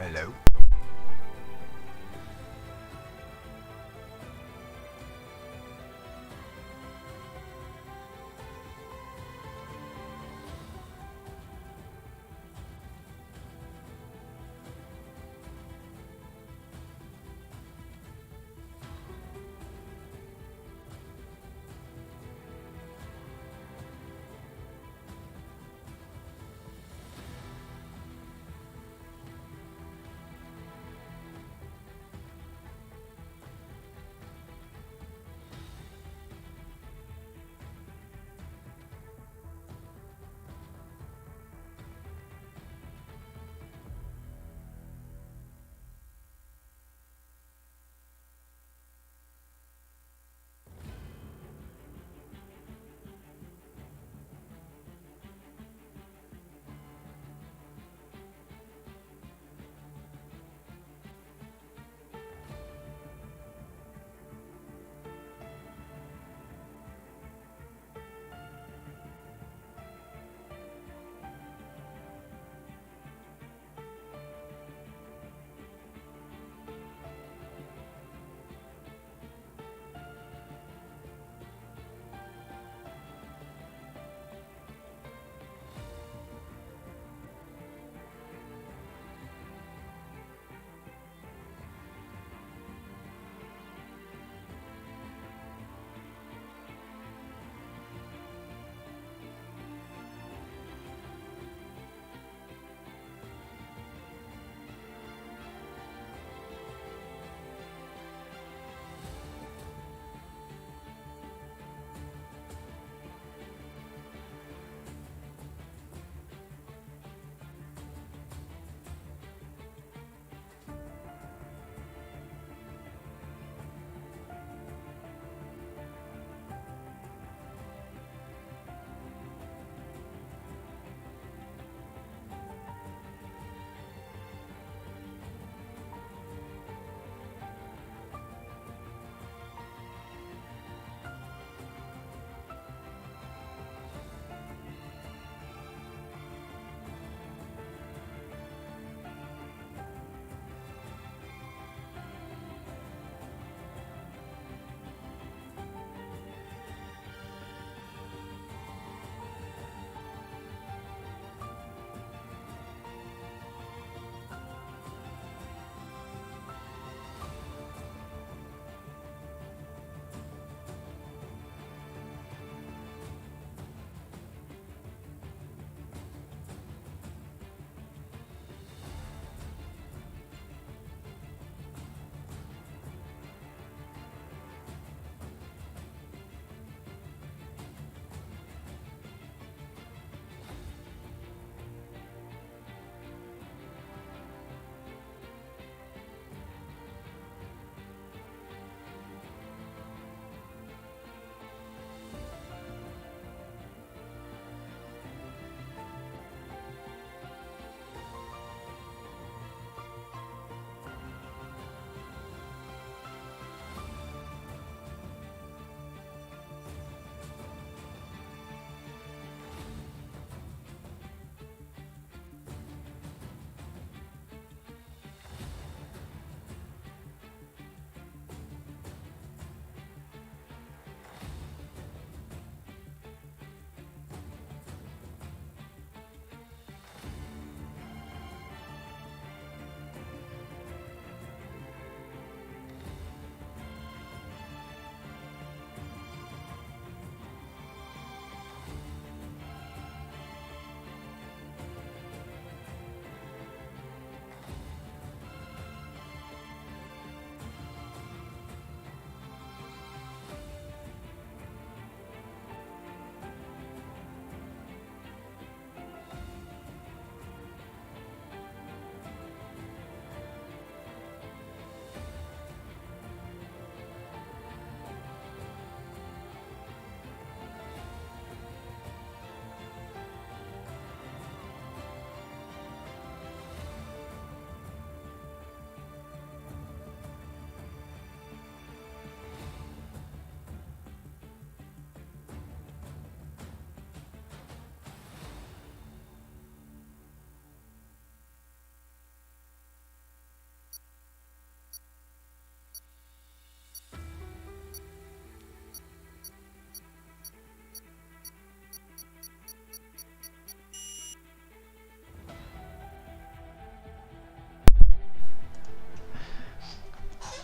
Hello.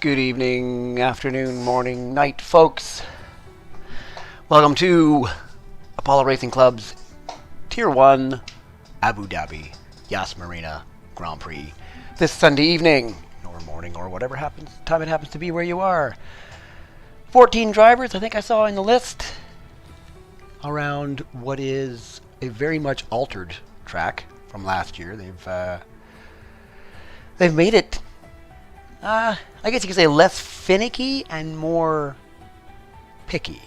Good evening, afternoon, morning, night, folks. Welcome to Apollo Racing Club's Tier 1 Abu Dhabi Yas Marina Grand Prix this Sunday evening, or morning, or whatever time it happens to be where you are. 14 drivers, I think I saw in the list, around what is a very much altered track from last year. They've made it, I guess you could say, less finicky and more picky.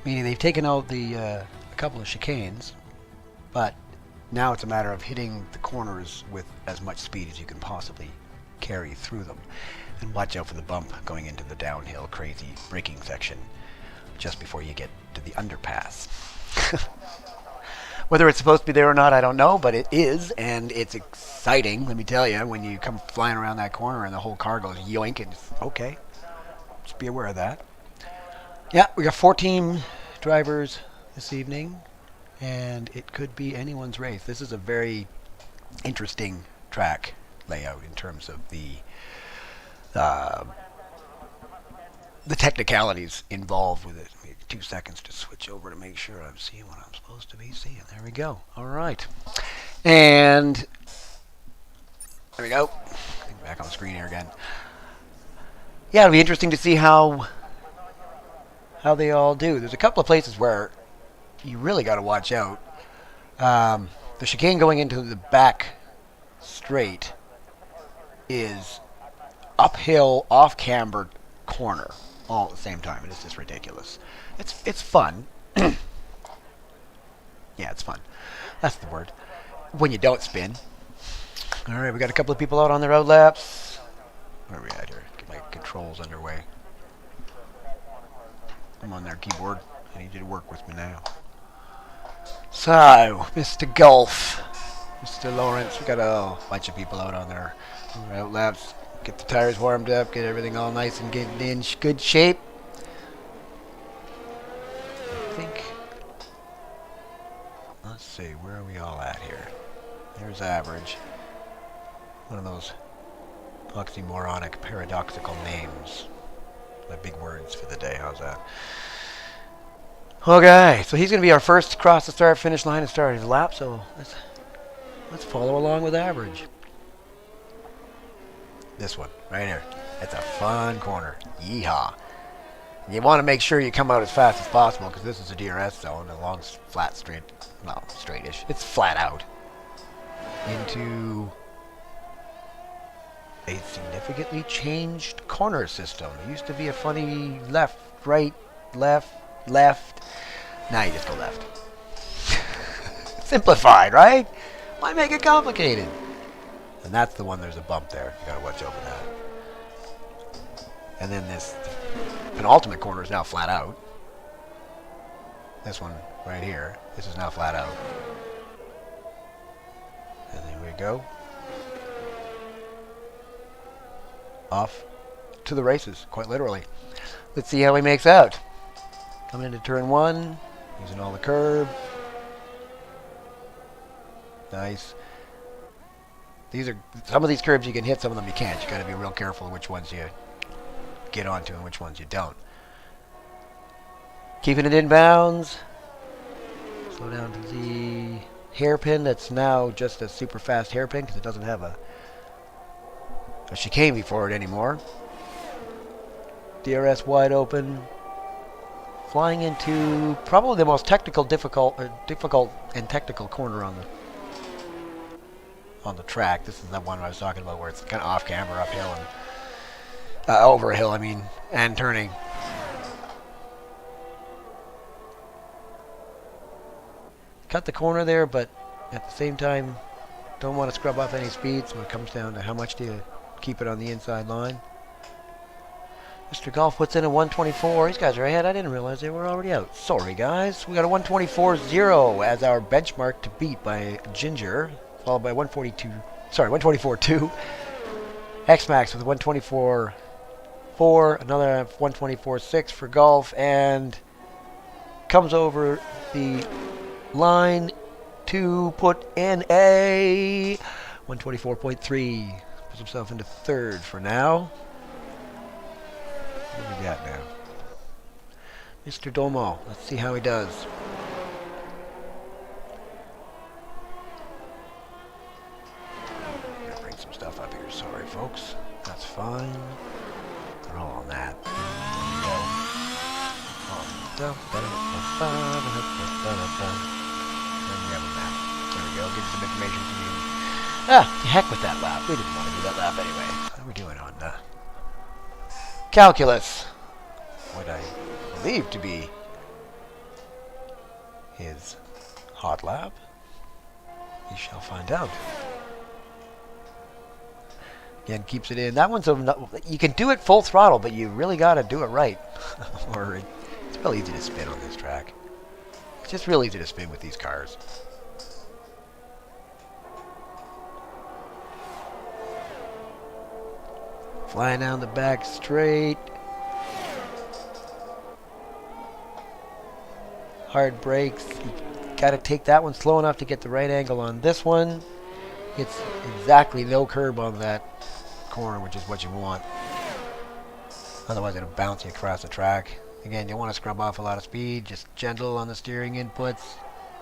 Meaning they've taken out a couple of chicanes, but now it's a matter of hitting the corners with as much speed as you can possibly carry through them. And watch out for the bump going into the downhill crazy braking section just before you get to the underpass. Whether it's supposed to be there or not, I don't know, but it is, and it's exciting, let me tell you, when you come flying around that corner and the whole car goes yoink, and okay, just be aware of that. Yeah, we got 14 drivers this evening, and it could be anyone's race. This is a very interesting track layout in terms of the technicalities involved with it. 2 seconds to switch over to make sure I'm seeing what I'm supposed to be seeing. There we go. All right. And there we go. Back on the screen here again. Yeah, it'll be interesting to see how they all do. There's a couple of places where you really got to watch out. The chicane going into the back straight is uphill, off-camber corner all at the same time. It is just ridiculous. It's fun. Yeah, it's fun. That's the word. When you don't spin. All right, we got a couple of people out on their road laps. Where are we at here? Get my controls underway. I'm on their keyboard. I need you to work with me now. So, Mr. Golf, Mr. Lawrence, we got a bunch of people out on their road laps. Get the tires warmed up, get everything all nice and get in good shape. I think, let's see, where are we all at here? There's average. One of those oxymoronic, paradoxical names. My big words for the day, how's that? Okay, so he's going to be our first across the start-finish line and start his lap, so let's follow along with average. This one, right here. It's a fun corner. Yeehaw. You want to make sure you come out as fast as possible because this is a DRS zone, a long, flat, straight, well, straightish. It's flat out. Into a significantly changed corner system. It used to be a funny left, right, left, left. Now you just go left. Simplified, right? Why make it complicated? And that's the one, there's a bump there. You gotta watch over that. And then this penultimate corner is now flat out. This one right here, this is now flat out. And there we go. Off to the races, quite literally. Let's see how he makes out. Coming into turn 1, using all the curb. Nice. Some of these curbs you can hit, some of them you can't. You got to be real careful which ones you get onto and which ones you don't. Keeping it in bounds. Slow down to the hairpin. That's now just a super fast hairpin because it doesn't have a chicane before it anymore. DRS wide open. Flying into probably the most difficult and technical corner on the track. This is the one I was talking about where it's kind of off camber, uphill and over a hill, I mean, and turning. Cut the corner there, but at the same time, don't want to scrub off any speed, so it comes down to how much do you keep it on the inside line. Mr. Golf puts in a 124. These guys are ahead. I didn't realize they were already out. Sorry, guys. We got a 124.0 as our benchmark to beat by Ginger, followed by 124.2. X-Max with a 124.4, another 124.6 for Golf, and comes over the line to put in a 124.3. Puts himself into third for now. What do we got now? Mr. Domo. Let's see how he does. Gotta bring some stuff up here. Sorry, folks. That's fine. They're all on that. There we go. Give some information to you. Ah, the heck with that lap. We didn't want to do that lap anyway. What are we doing on calculus? What I believe to be his hot lap. We shall find out. Again, keeps it in. That one's you can do it full throttle, but you really got to do it right. Or it's real easy to spin on this track. It's just real easy to spin with these cars. Flying down the back straight. Hard brakes. You got to take that one slow enough to get the right angle on this one. It's exactly no curb on that corner, which is what you want. Otherwise it'll bounce you across the track. Again, you want to scrub off a lot of speed, just gentle on the steering inputs,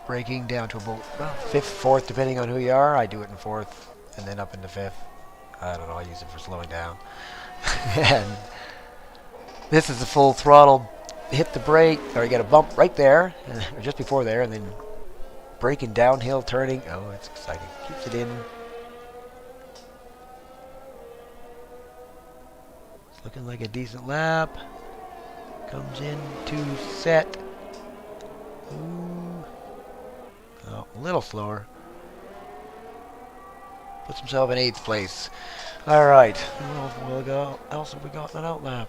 braking down to about fifth, fourth, depending on who you are. I do it in fourth and then up into fifth. I don't know, I use it for slowing down. And this is the full throttle. Hit the brake, or you get a bump right there, or just before there, and then braking downhill, turning. Oh, it's exciting. Keeps it in. It's looking like a decent lap. Comes in to set. Ooh. Oh, a little slower. Puts himself in 8th place. All right. What else have we got in an outlap?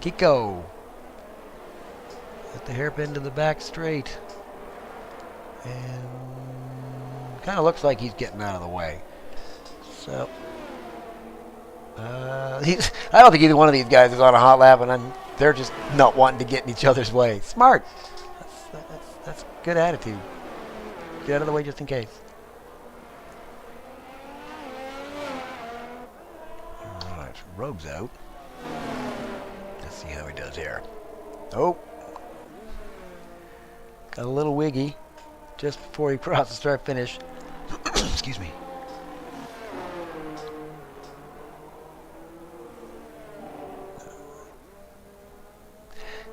Kiko. At the hairpin to the back straight. And kind of looks like he's getting out of the way. So, I don't think either one of these guys is on a hot lap, and they're just not wanting to get in each other's way. Smart. That's good attitude. Get out of the way just in case. All right, Rogue's out. Let's see how he does here. Oh. Got a little wiggy just before he crosses the start finish. Excuse me.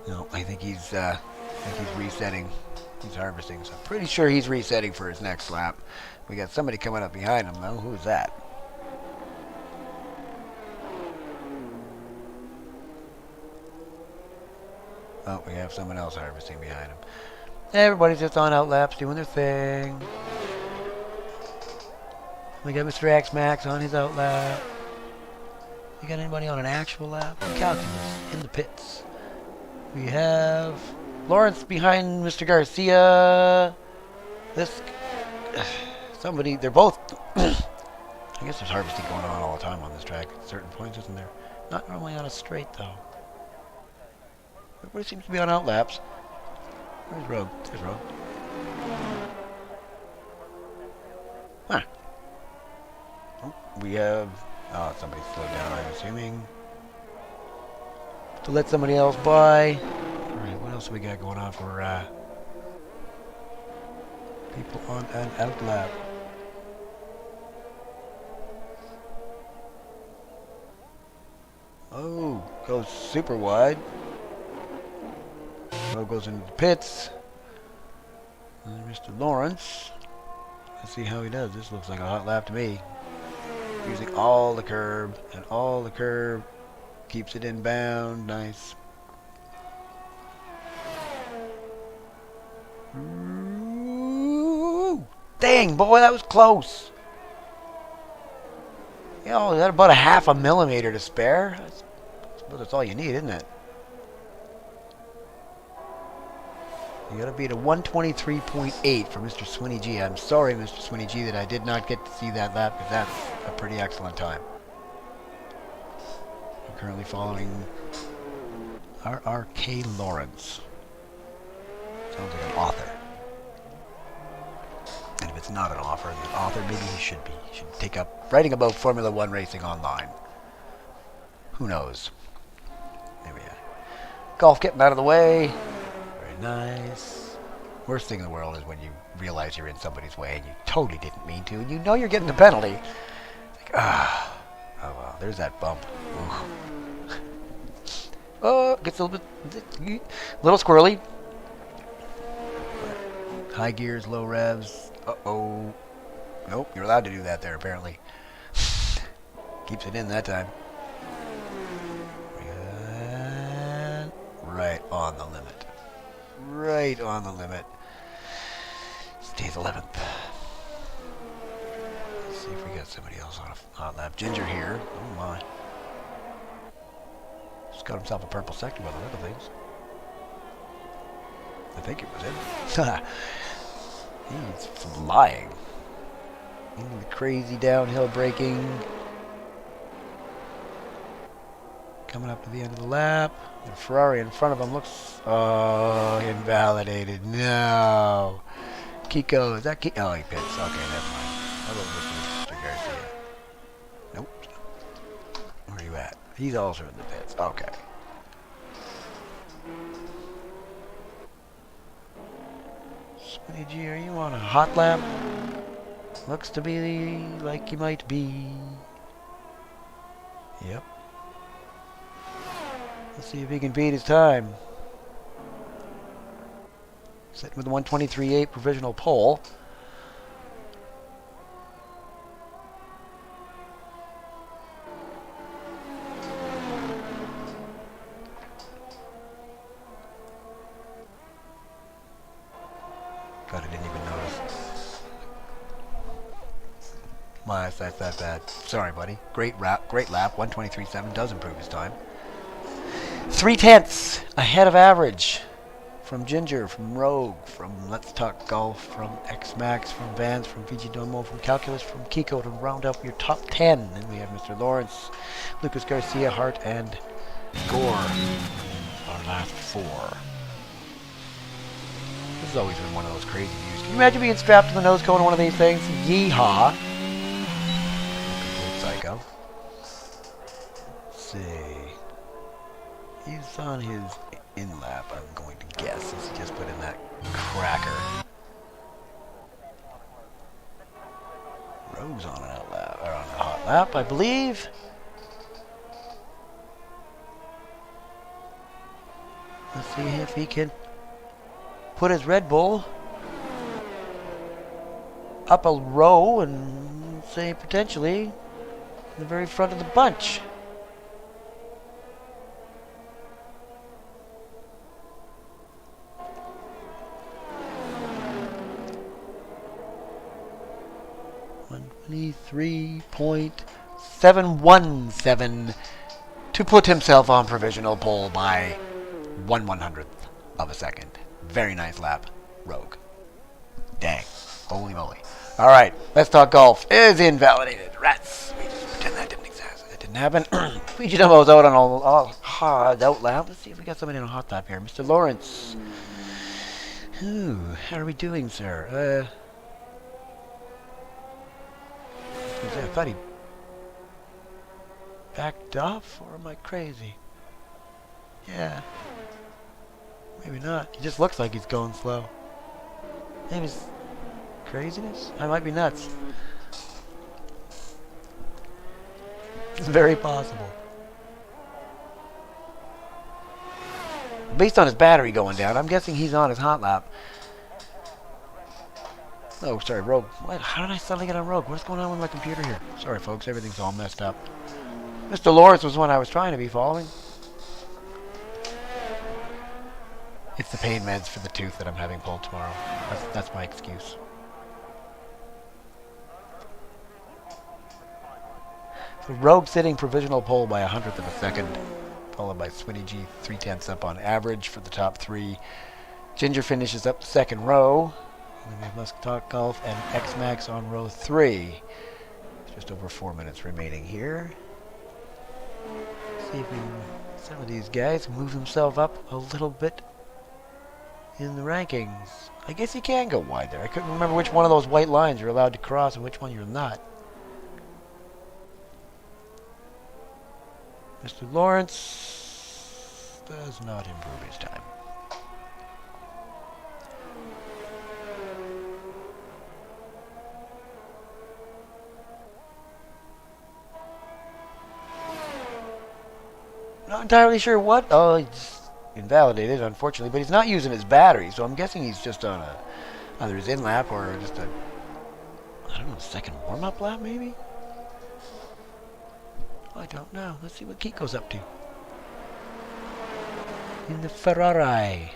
No, I think he's resetting. He's harvesting, so I'm pretty sure he's resetting for his next lap. We got somebody coming up behind him though. Who's that? Oh, we have someone else harvesting behind him. Everybody's just on out laps doing their thing. We got Mr. X Max on his out lap. You got anybody on an actual lap? Calculus in the pits. We have Lawrence behind Mr. Garcia. Somebody, they're both. I guess there's harvesting going on all the time on this track at certain points, isn't there? Not normally on a straight though. Everybody seems to be on out laps. Where's Rogue? There's Rogue. Huh. Oh, we have... Oh, somebody slowed down, I'm assuming. To let somebody else by. Alright, what else have we got going on for people on an out lap? Oh, goes super wide. Rogue goes into the pits. And Mr. Lawrence. Let's see how he does. This looks like a hot lap to me. Using all the curb, and all the curb keeps it inbound. Nice. Ooh, dang, boy, that was close. You know, that about a half a millimeter to spare. That's all you need, isn't it? You gotta beat a 123.8 for Mr. Swinny G. I'm sorry, Mr. Swinny G, that I did not get to see that lap, because that's a pretty excellent time. I'm currently following R.R.K. Lawrence. Sounds like an author. And if it's not an author, maybe he should be. He should take up writing about Formula One racing online. Who knows? There we are. Golf getting out of the way. Very nice. Worst thing in the world is when you realize you're in somebody's way and you totally didn't mean to, and you know you're getting the penalty. Like, oh well, there's that bump. Ooh. Oh, gets a little squirrely. High gears, low revs. Uh-oh. Nope, you're allowed to do that there, apparently. Keeps it in that time. Right on the limit. Right on the limit. Stays 11th. Let's see if we got somebody else on a hot lap. Ginger here. Oh my. Just got himself a purple sector by the look of things. I think it was him. He's flying. Into the crazy downhill braking. Coming up to the end of the lap. The Ferrari in front of him looks... Oh, invalidated. No. Kiko, is that Kiko? Oh, he pits. Okay, never mind. Hello, Mr. Garcia. Nope. Where are you at? He's also in the pits. Okay. Smitty G, are you on a hot lap? Looks to be like you might be. Yep. Let's see if he can beat his time. Sitting with a 123.8 provisional pole. God, I didn't even notice. My, that's that bad. Sorry, buddy. Great lap. 123.7 does improve his time. 0.3 ahead of average from Ginger, from Rogue, from Let's Talk Golf, from X-Max, from Vans, from VG Domo, from Calculus, from Kiko to round up your top 10. And we have Mr. Lawrence, Lucas Garcia, Hart, and Gore, our last four. This has always been one of those crazy views. Can you imagine being strapped to the nose cone of one of these things? Yeehaw. Complete psycho. Let's see. He's on his in-lap, I'm going to guess, since he just put in that cracker. Rogue's on an out-lap, or on a hot lap, I believe. Let's see if he can put his Red Bull up a row and say potentially in the very front of the bunch. .717 to put himself on provisional pole by 1/100th of a second. Very nice lap, Rogue. Dang. Holy moly. Alright, Let's Talk Golf is invalidated. Rats. We just pretend that didn't exist. It didn't happen. VG Dumbo's out on a hard out lap. Let's see if we got somebody on a hot lap here. Mr. Lawrence. Ooh, how are we doing, sir? I thought he backed off, or am I crazy? Yeah. Maybe not. He just looks like he's going slow. Maybe it's craziness? I might be nuts. It's very possible. Based on his battery going down, I'm guessing he's on his hot lap. Oh, sorry, Rogue. What? How did I suddenly get on Rogue? What's going on with my computer here? Sorry, folks. Everything's all messed up. Mr. Lawrence was one I was trying to be following. It's the pain meds for the tooth that I'm having pulled tomorrow. That's my excuse. So Rogue sitting provisional pole by 100th of a second, followed by Swinny G 0.3 up on average for the top three. Ginger finishes up the second row. And then we have Let's Talk Golf and X-Max on row 3. Just over 4 minutes remaining here. See if we can, some of these guys move themselves up a little bit in the rankings. I guess you can go wide there. I couldn't remember which one of those white lines you're allowed to cross and which one you're not. Mr. Lawrence does not improve his time. Not entirely sure what. Oh, he's invalidated, unfortunately, but he's not using his battery, so I'm guessing he's just on a either his in lap or just a, I don't know, second warm-up lap maybe. I don't know. Let's see what Kiko's up to in the Ferrari.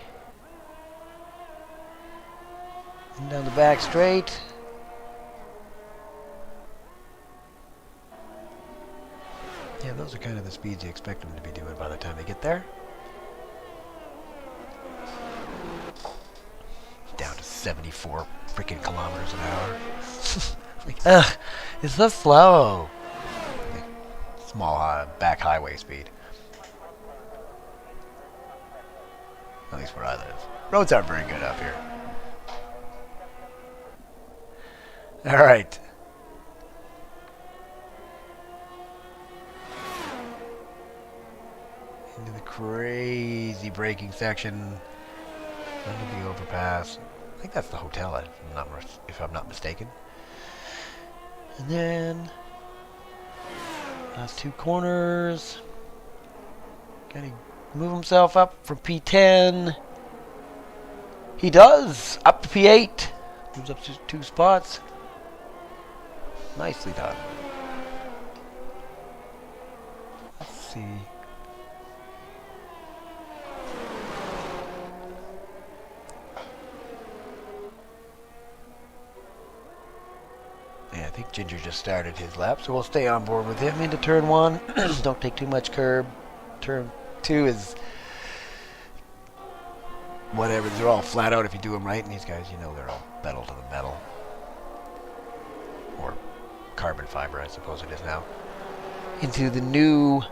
And down the back straight. Yeah, those are kind of the speeds you expect them to be doing by the time they get there. Down to 74 freaking kilometers an hour. Like, ugh, it's so slow. Small back highway speed. At least where I live. Roads aren't very good up here. Alright. Into the crazy braking section. Under the overpass. I think that's the hotel, if I'm not mistaken. And then last two corners. Can he move himself up from P10? He does! Up to P8. Moves up to 2 spots. Nicely done. Let's see. Yeah, I think Ginger just started his lap, so we'll stay on board with him into turn 1. Don't take too much curb. Turn 2 is whatever. They're all flat out if you do them right, and these guys, you know, they're all metal to the metal. Or carbon fiber, I suppose it is now. Into the new...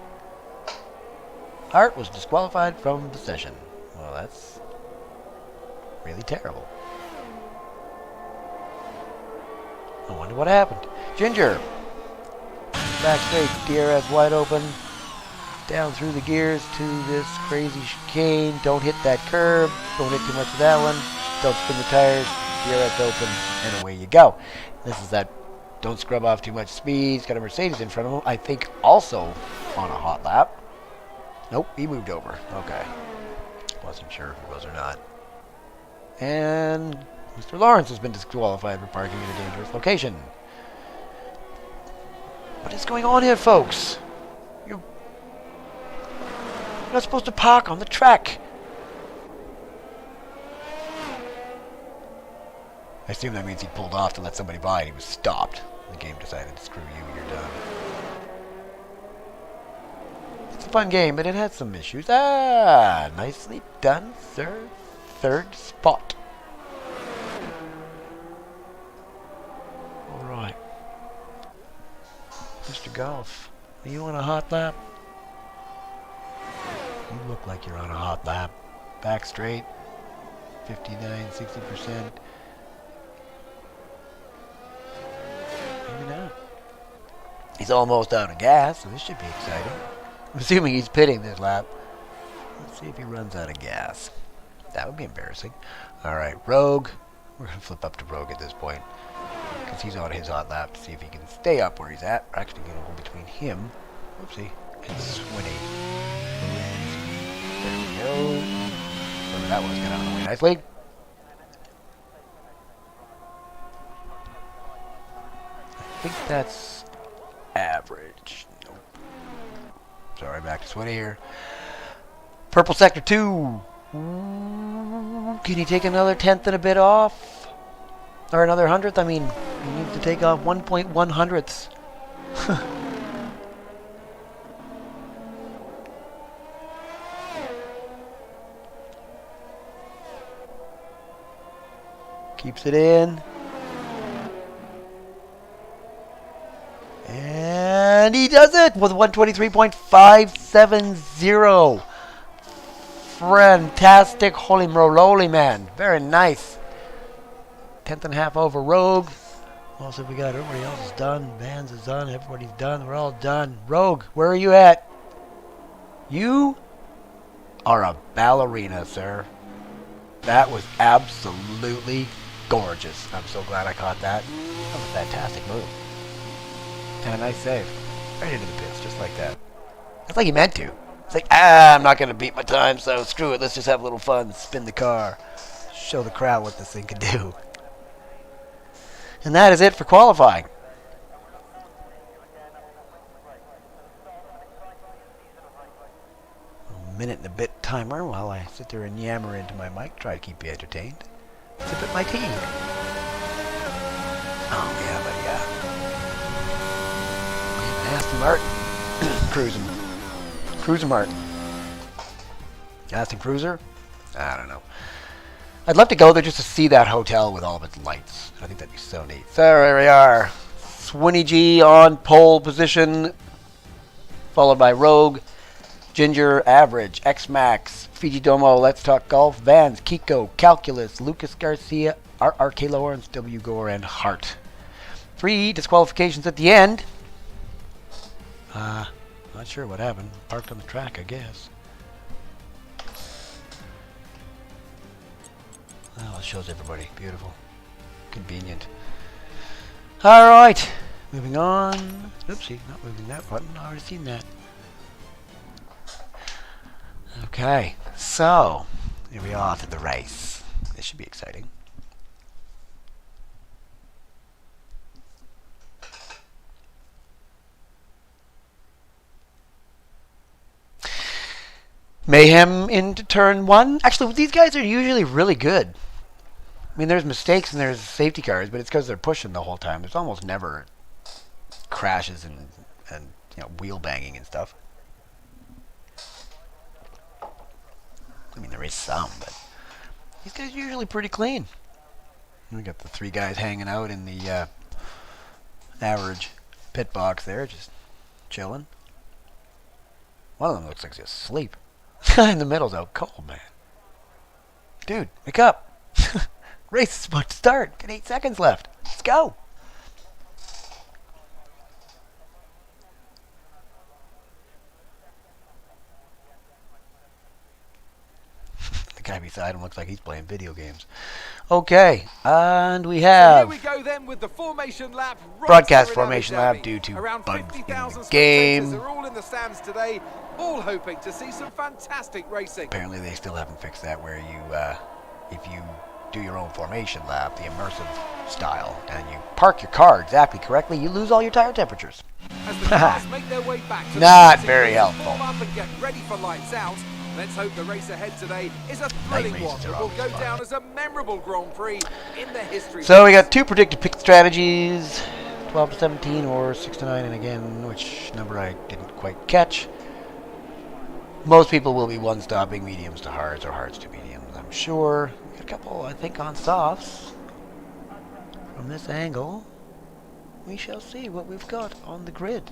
Hart was disqualified from the session. Well, that's really terrible. I wonder what happened. Ginger. Back straight. DRS wide open. Down through the gears to this crazy chicane. Don't hit that curb. Don't hit too much of that one. Don't spin the tires. DRS open. And away you go. This is that don't scrub off too much speed. He's got a Mercedes in front of him. I think also on a hot lap. Nope, he moved over. Okay. Wasn't sure if he was or not. And Mr. Lawrence has been disqualified for parking in a dangerous location. What is going on here, folks? You're not supposed to park on the track. I assume that means he pulled off to let somebody by and he was stopped. The game decided to screw you, you're done. It's a fun game, but it had some issues. Ah, nicely done, sir. Third spot. Alright. Mr. Golf, are you on a hot lap? You look like you're on a hot lap. Back straight. 59, 60%. Maybe not. He's almost out of gas, so this should be exciting. I'm assuming he's pitting this lap. Let's see if he runs out of gas. That would be embarrassing. Alright, Rogue. We're going to flip up to Rogue at this point. Because he's on his hot lap to see if he can stay up where he's at. We're actually going to go between him. Whoopsie. And Swinny. There we go. Whatever that was, got out of the way nicely. I think that's average. Nope. Sorry, back to Swinny here. Purple Sector 2. Can he take another 10th and a bit off? Or another 100th? I mean, he needs to take off 1.1 hundredths. Keeps it in. And he does it with 123.570. Fantastic. Holy moly, man. Very nice. 10th and a half over Rogue. What else have we got? Everybody else is done. Vans is done. Everybody's done. We're all done. Rogue, where are you at? You are a ballerina, sir. That was absolutely gorgeous. I'm so glad I caught that. That was a fantastic move. And a nice save. Right into the pits, just like that. That's like he meant to. It's like, I'm not going to beat my time, so screw it. Let's just have a little fun. Spin the car. Show the crowd what this thing can do. And that is it for qualifying. A minute and a bit timer while I sit there and yammer into my mic. Try to keep you entertained. Sip at my tea. Oh, yeah, but yeah. Aston Martin. Cruiser Martin. Aston Cruiser? I don't know. I'd love to go there just to see that hotel with all of its lights. I think that'd be so neat. So there we are. Swinny G on pole position, followed by Rogue, Ginger, Average, X-Max, Fiji Domo, Let's Talk Golf, Vans, Kiko, Calculus, Lucas Garcia, R.K. Lawrence, W. Gore, and Hart. 3 disqualifications at the end. Not sure what happened. Parked on the track, I guess. Well, it shows everybody. Beautiful. Convenient. Alright. Moving on. Oopsie, not moving that button. I already seen that. Okay. So, here we are to the race. This should be exciting. Mayhem into turn 1. Actually, these guys are usually really good. I mean, there's mistakes and there's safety cars, but it's because they're pushing the whole time. There's almost never crashes and wheel banging and stuff. I mean, there is some, but these guys are usually pretty clean. We got the 3 guys hanging out in the average pit box there, just chilling. One of them looks like he's asleep. Guy in the middle's out cold, man. Dude, wake up. Race is about to start. Got 8 seconds left. Let's go. The guy beside him looks like he's playing video games. Okay, and we have so here we go then with the formation lap. Broadcast formation lap due to around bugs in the game. game. Are all in the stands today, all hoping to see some fantastic racing. Apparently they still haven't fixed that where you, if you do your own formation lap, the immersive style, and you park your car exactly correctly, you lose all your tire temperatures. As the cars make their way back to Not the very helpful. Form up and get ready for lights out. Let's hope the race ahead today is a thrilling one that will go down as a memorable Grand Prix in the history. So we got 2 predicted pick strategies, 12 to 17 or 6 to 9, and again, which number I didn't quite catch. Most people will be one-stopping mediums to hards or hards to mediums, I'm sure. We got a couple, I think, on softs. From this angle, we shall see what we've got on the grid.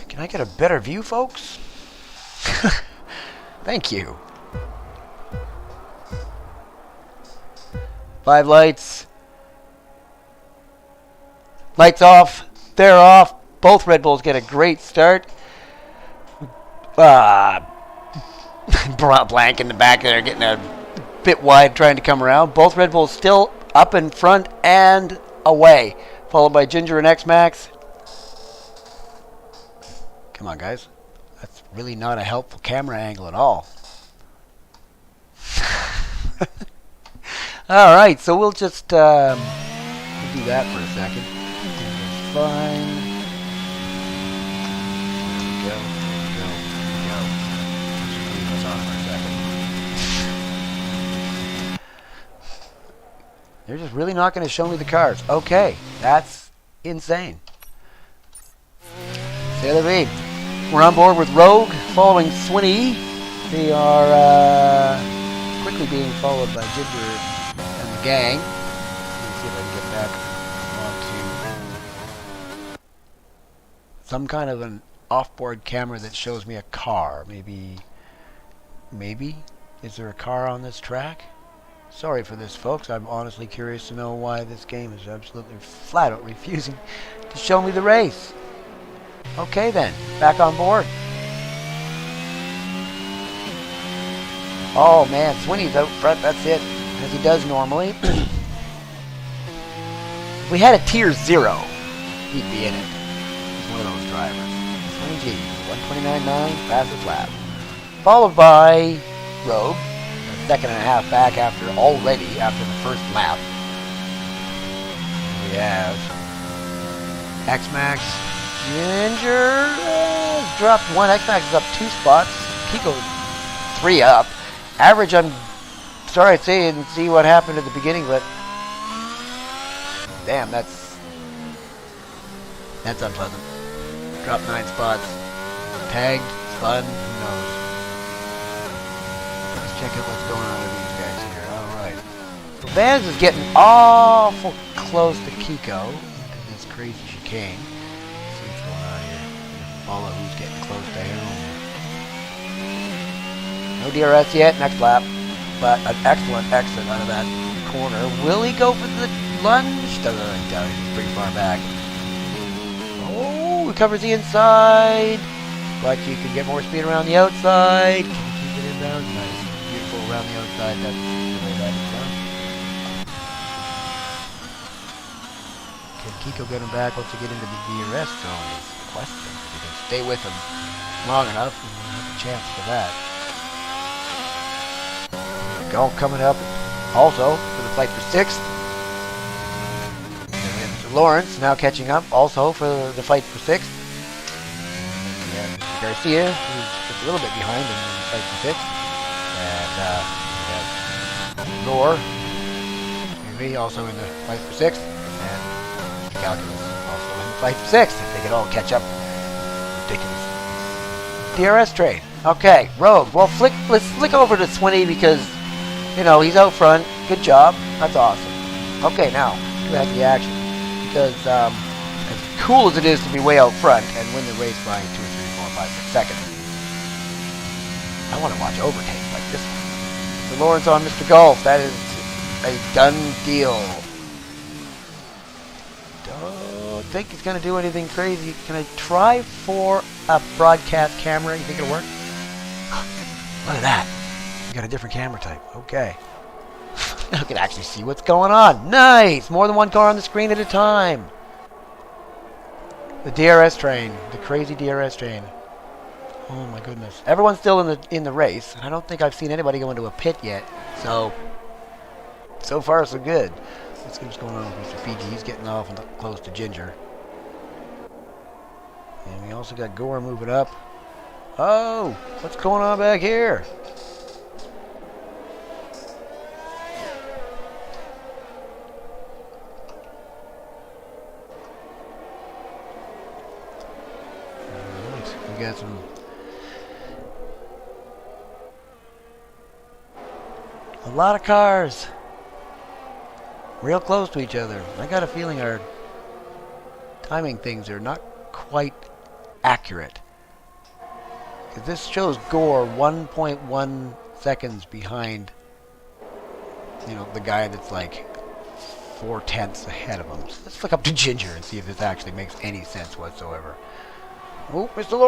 Can I get a better view, folks? Thank you. 5 lights. Lights off. They're off. Both Red Bulls get a great start. Blank in the back there, getting a bit wide, trying to come around. Both Red Bulls still up in front and away. Followed by Ginger and X-Max. Come on, guys. That's really not a helpful camera angle at all. Alright, so we'll just we'll do that for a second. Fine. Go. Just leave this on for a second. They're just really not going to show me the cars. Okay, that's insane. C'est la vie. We're on board with Rogue, following Swinny. They are quickly being followed by Ginger and the gang. Let's see if I can get back onto some kind of an off-board camera that shows me a car. Maybe? Is there a car on this track? Sorry for this, folks. I'm honestly curious to know why this game is absolutely flat out refusing to show me the race. Okay then, back on board. Oh man, Swinney's out front, that's it, as he does normally. If we had a tier 0, he'd be in it. He's one of those drivers. Swinney G, 129.9, fastest lap. Followed by Rogue, a second and a half back after the first lap. We have X-Max Ginger dropped 1. X-Max is up 2 spots. Kiko 3 up. Average, I'm sorry to say, I didn't see what happened at the beginning, but damn, that's unpleasant. Dropped 9 spots. Tagged, spun, who knows. Let's check out what's going on with these guys here. Alright. So Vans is getting awful close to Kiko into this crazy chicane. Let's see what's going on here. Follow who's getting close to him. No DRS yet, next lap. But an excellent exit out of that corner. Will he go for the lunge? Doesn't really tell you. He's pretty far back. Oh, he covers the inside. But you can get more speed around the outside. Can you keep it inbound? Nice. Beautiful around the outside. That's the way that is done. Can Kiko get him back once you get into the DRS zone is the question. You can stay with him long enough and you have a chance for that. Golf coming up also for the fight for 6th. And Mr. Lawrence now catching up also for the fight for 6th. And Mr. Garcia, who's just a little bit behind in the fight for 6th. And we have Roar, also in the fight for 6th. And Mr. Calculus also in the fight for 6th. If they could all catch up. Ridiculous. DRS trade. Okay, Rogue. Well, let's flick over to Swinney because you know, he's out front. Good job. That's awesome. Okay, now, who has the action? Because as cool as it is to be way out front and win the race by 2, 3, 4, 5, 6 seconds, I want to watch overtakes like this one. Mr. Lawrence on Mr. Golf. That is a done deal. Don't think he's going to do anything crazy. Can I try for a broadcast camera? You think it'll work? Look at that. We got a different camera type. Okay. I can actually see what's going on. Nice! More than one car on the screen at a time. The DRS train. The crazy DRS train. Oh my goodness. Everyone's still in the race. I don't think I've seen anybody go into a pit yet. So far so good. Let's see what's going on with Mr. Fiji. He's getting off and close to Ginger. And we also got Gore moving up. Oh! What's going on back here? Got some a lot of cars real close to each other. I got a feeling our timing things are not quite accurate because this shows Gore 1.1 seconds behind, you know, the guy that's like 4/10 ahead of him. So let's look up to Ginger and see if this actually makes any sense whatsoever. Oh, Mr.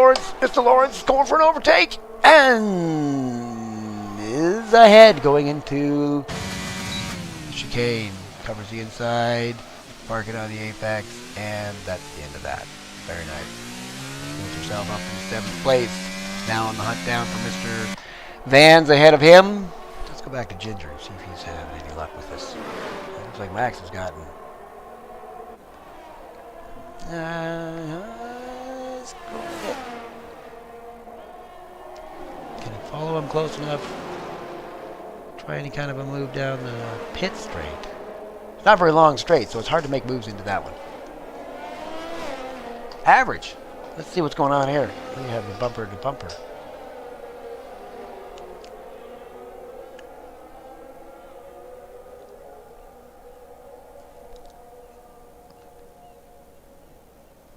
Lawrence going for an overtake and is ahead going into the chicane. Covers the inside, parking on the apex, and that's the end of that. Very nice. Puts herself up in 7th place. Now on the hunt down for Mr. Vans ahead of him. Let's go back to Ginger and see if he's having any luck with this. It looks like Max has gotten can I follow him close enough? Try any kind of a move down the pit straight. It's not very long straight, so it's hard to make moves into that one. Average. Let's see what's going on here. We have the bumper to bumper.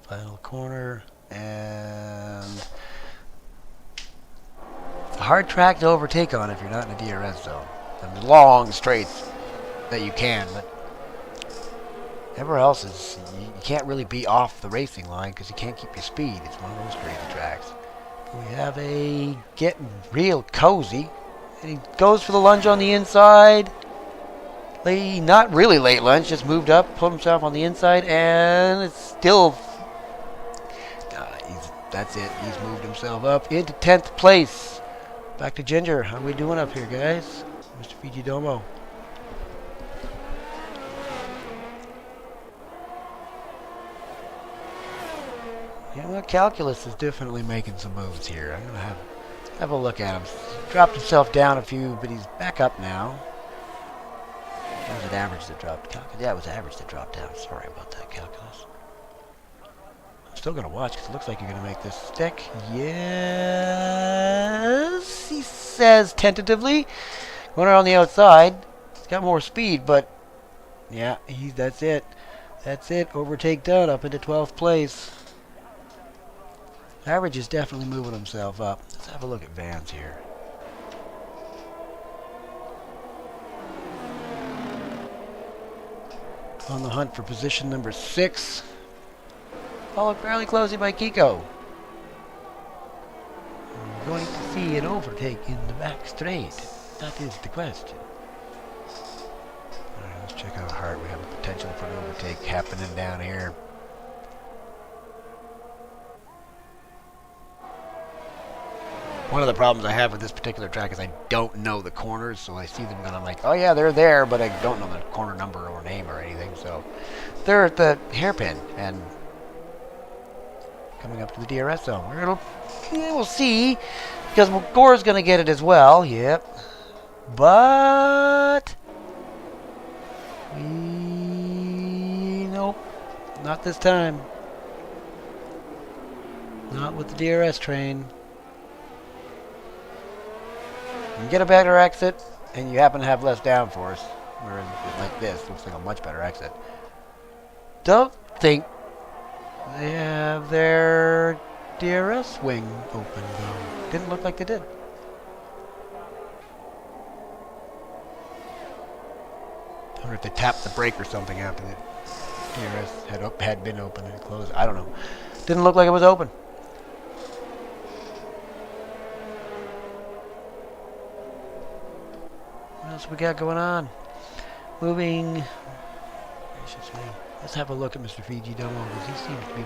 Final corner, and it's a hard track to overtake on if you're not in a DRS zone. The long straights that you can, but Everywhere else is you can't really be off the racing line because you can't keep your speed. It's one of those crazy tracks. We have a getting real cozy, and he goes for the lunge on the inside. Not really late lunge, just moved up, pulled himself on the inside, and it's still. That's it. He's moved himself up into 10th place. Back to Ginger. How are we doing up here, guys? Mr. Fiji Domo. Yeah, well, Calculus is definitely making some moves here. I'm gonna have a look at him. Dropped himself down a few, but he's back up now. Or was it average that dropped? Yeah, it was average that dropped down. Sorry about that, Calculus. I'm still gonna watch because it looks like you're gonna make this stick. Yes, he says tentatively. Going around the outside. He's got more speed, but yeah, that's it. That's it. Overtake done up into 12th place. Average is definitely moving himself up. Let's have a look at Vans here. On the hunt for position number 6. Followed fairly closely by Kiko. We're going to see an overtake in the back straight. That is the question. Alright, let's check out Hart. We have a potential for an overtake happening down here. One of the problems I have with this particular track is I don't know the corners, so I see them and I'm like, oh yeah, they're there, but I don't know the corner number or name or anything, so they're at the hairpin and coming up to the DRS zone. We'll see, because Gore's going to get it as well, yep, but nope, not this time, not with the DRS train. You get a better exit, and you happen to have less downforce, whereas like this looks like a much better exit. Don't think they have their DRS wing open, though. Didn't look like they did. I wonder if they tapped the brake or something after the DRS had been open and closed. I don't know. Didn't look like it was open. What else we got going on? Moving. Let's have a look at Mr. Fiji Domo, because he seems to be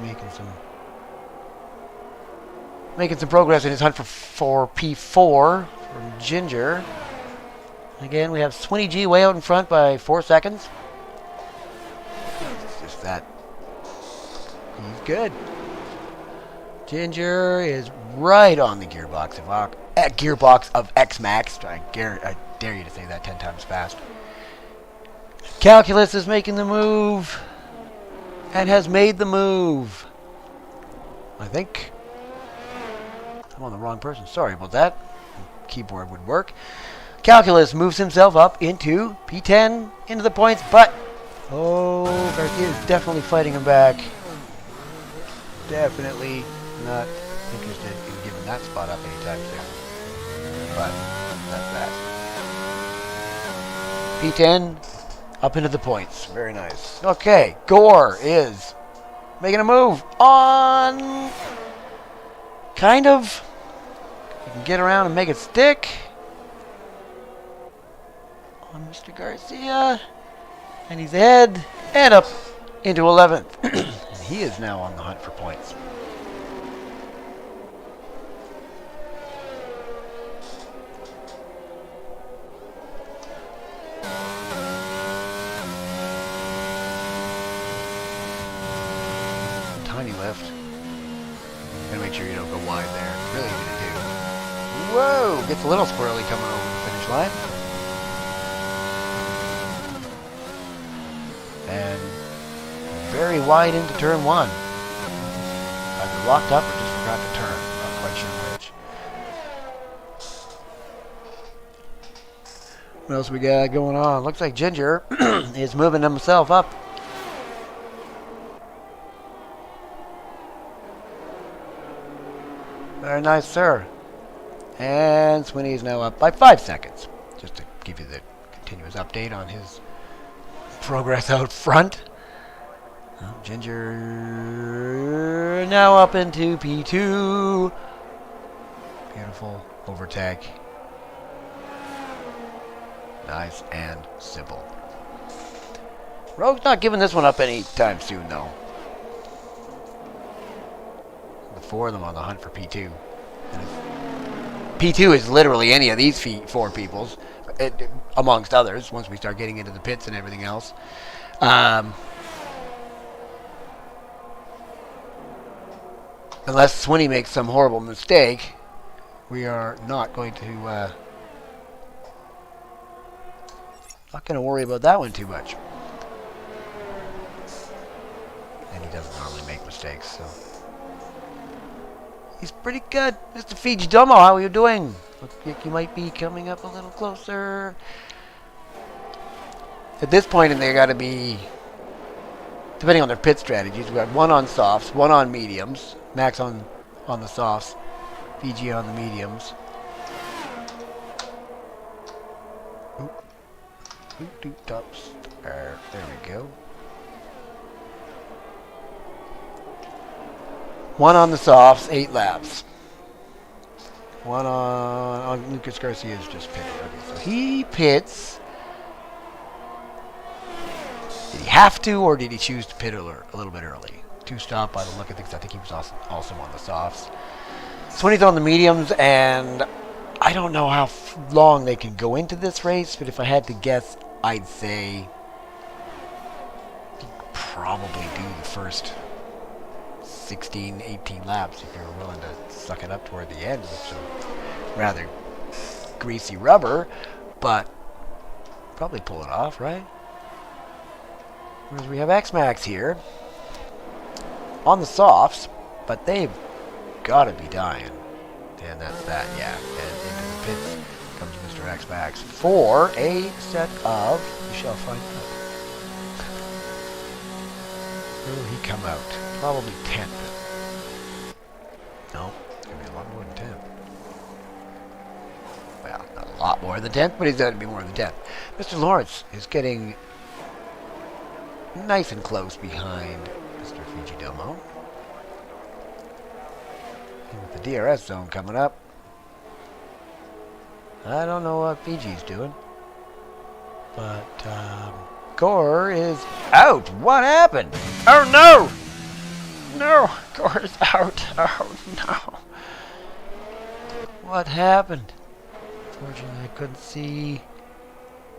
making some progress in his hunt for P4 from Ginger. Again, we have Swinny G way out in front by 4 seconds. It's just that he's good. Ginger is right on the gearbox of X Max. I dare you to say that 10 times fast. Calculus is making the move and has made the move. I think I'm on the wrong person. Sorry about that. Keyboard would work. Calculus moves himself up into P10 into the points, but Garcia is definitely fighting him back. Definitely not interested in giving that spot up anytime soon. But that's that. P10 up into the points. Very nice. Okay, Gore is making a move on. Kind of. You can get around and make it stick. On Mr. Garcia. And he's ahead and up into 11th. And he is now on the hunt for points. Tiny left. Gotta make sure you don't go wide there. It's really easy to do. Whoa! Gets a little squirrely coming over the finish line. And very wide into turn 1. Either locked up or just forgot to turn. Not quite sure which. What else we got going on? Looks like Ginger is moving himself up. Very nice, sir. And Swinny is now up by 5 seconds. Just to give you the continuous update on his progress out front. Oh, Ginger now up into P2. Beautiful overtake. Nice and simple. Rogue's not giving this one up anytime soon, though. The four of them on the hunt for P2. And P2 is literally any of these four people's, amongst others, once we start getting into the pits and everything else. Unless Swinney makes some horrible mistake, we are not going to worry about that one too much. And he doesn't normally make mistakes, so he's pretty good. Mr. Fiji Domo, how are you doing? Looks like you might be coming up a little closer. At this point, and they got to be, depending on their pit strategies, we've got one on softs, one on mediums, Max on the softs, Fiji on the mediums. Tops. There we go. One on the softs, 8 laps. One on Lucas Garcia's just pitted. Okay, so he pits. Did he have to, or did he choose to pit a little bit early? 2-stop by the look of things. I think he was also on the softs. Swinney's on the mediums, and I don't know how long they can go into this race, but if I had to guess, I'd say probably do the first 16, 18 laps if you're willing to suck it up toward the end with some rather greasy rubber, but probably pull it off, right? Whereas we have X-Max here on the softs, but they've got to be dying. And that's that, yeah. And into the pits comes Mr. X-Max for a set of, we shall find out. Where will he come out? Probably 10th. No, it's going to be a lot more than 10th. Well, not a lot more than 10th, but he's got to be more than 10th. Mr. Lawrence is getting nice and close behind Mr. Fiji Domo. And with the DRS zone coming up, I don't know what Fiji's doing, but Gore is out. What happened? Oh no! No, Gore is out. Oh no! What happened? Fortunately, I couldn't see.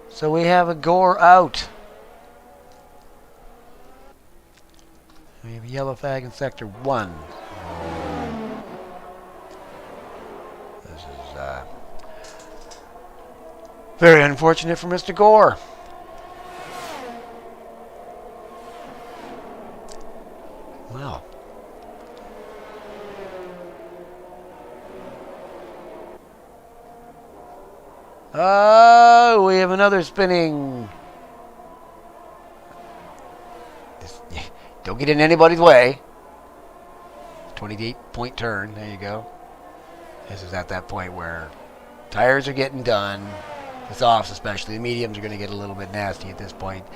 So we have a Gore out. We have a yellow flag in Sector 1. This is very unfortunate for Mr. Gore. Well. Oh, we have another spinning. Don't get in anybody's way. 28-point turn. There you go. This is at that point where tires are getting done. The softs especially. The mediums are going to get a little bit nasty at this point.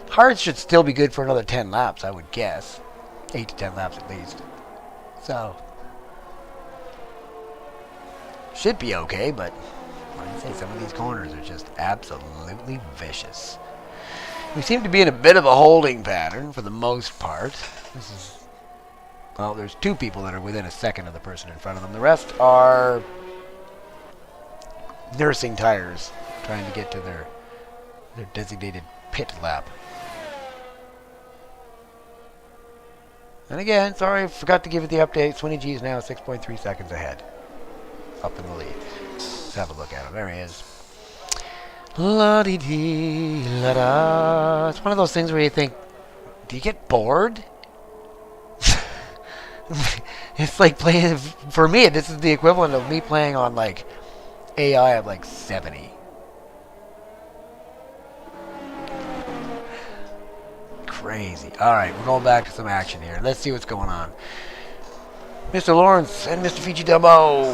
Hards should still be good for another 10 laps, I would guess. 8 to 10 laps at least. So, should be okay, but like I say, some of these corners are just absolutely vicious. We seem to be in a bit of a holding pattern for the most part. This is, well, there's 2 people that are within a second of the person in front of them. The rest are nursing tires, trying to get to their designated pit lap. And again, sorry, I forgot to give it the update. Swinney G is now 6.3 seconds ahead. Up in the lead. Let's have a look at him. There he is. La-dee-dee-la-da. It's one of those things where you think, do you get bored? It's like playing, for me, this is the equivalent of me playing on like AI of like 70. Crazy. Alright, we're going back to some action here. Let's see what's going on. Mr. Lawrence and Mr. Fiji Domo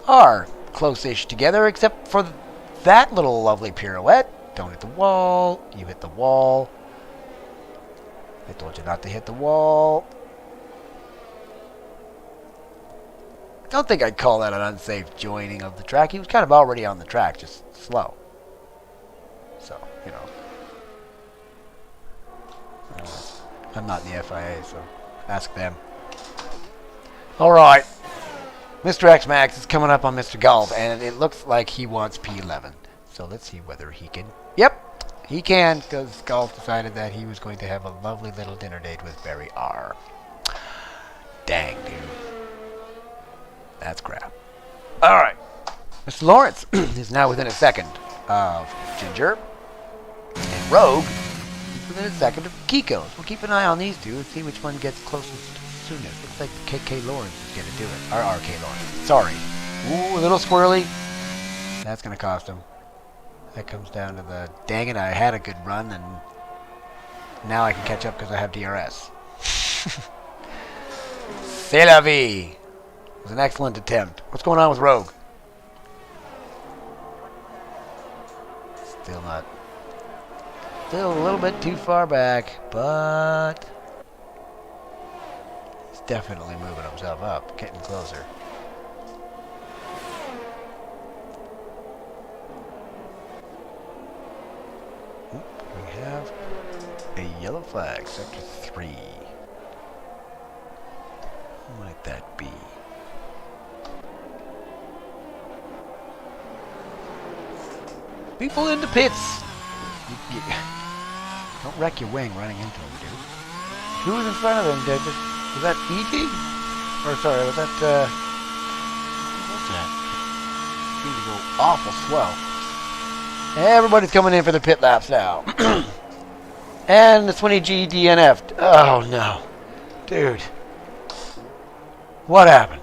are close-ish together, except for that little lovely pirouette. Don't hit the wall. You hit the wall. I told you not to hit the wall. I don't think I'd call that an unsafe joining of the track. He was kind of already on the track, just slow. So, you know. I'm not in the FIA, so ask them. Alright. Mr. X-Max is coming up on Mr. Golf, and it looks like he wants P11. So let's see whether he can. Yep, he can, because Golf decided that he was going to have a lovely little dinner date with Barry R. Dang, dude. That's crap. Alright. Mr. Lawrence is now within a second of Ginger. And Rogue is within a second of Kiko's. We'll keep an eye on these two and see which one gets closest soonest. Looks like KK Lawrence is going to do it. Or RK Lawrence. Sorry. Ooh, a little squirrely. That's going to cost him. That comes down to the, dang it, I had a good run, and now I can catch up because I have DRS. C'est la vie. It was an excellent attempt. What's going on with Rogue? Still not. Still a little bit too far back, but he's definitely moving himself up, getting closer. We have a yellow flag, sector 3. Who might that be? People in the pits! Don't wreck your wing running into him, dude. Who was in front of him, dude? Was that E.G.? Or, sorry, was that, what's that? Seems to go awful slow. Everybody's coming in for the pit laps now. And the 20G DNF'd. Oh, no. Dude. What happened?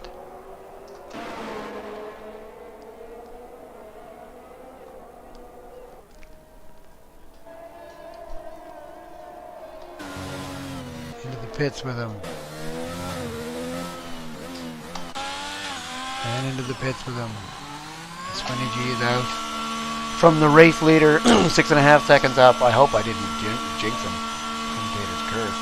Into the pits with him. And into the pits with him. The 20G is out. From the race leader, 6.5 seconds up. I hope I didn't jinx him. Commentator's curse.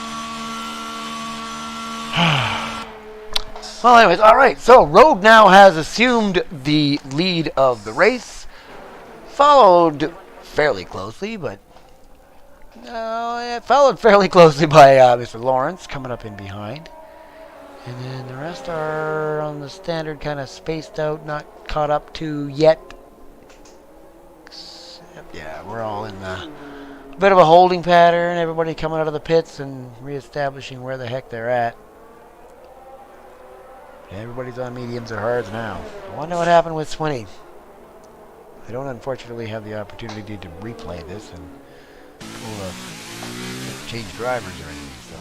Well, anyways, alright. So, Rogue now has assumed the lead of the race. Followed fairly closely, but... followed fairly closely by Mr. Lawrence, coming up in behind. And then the rest are on the standard, kind of spaced out, not caught up to yet. Yeah, we're all in a bit of a holding pattern. Everybody coming out of the pits and reestablishing where the heck they're at. Everybody's on mediums or hards now. I wonder what happened with Swinney. I don't unfortunately have the opportunity to replay this and pull a change drivers or anything. So,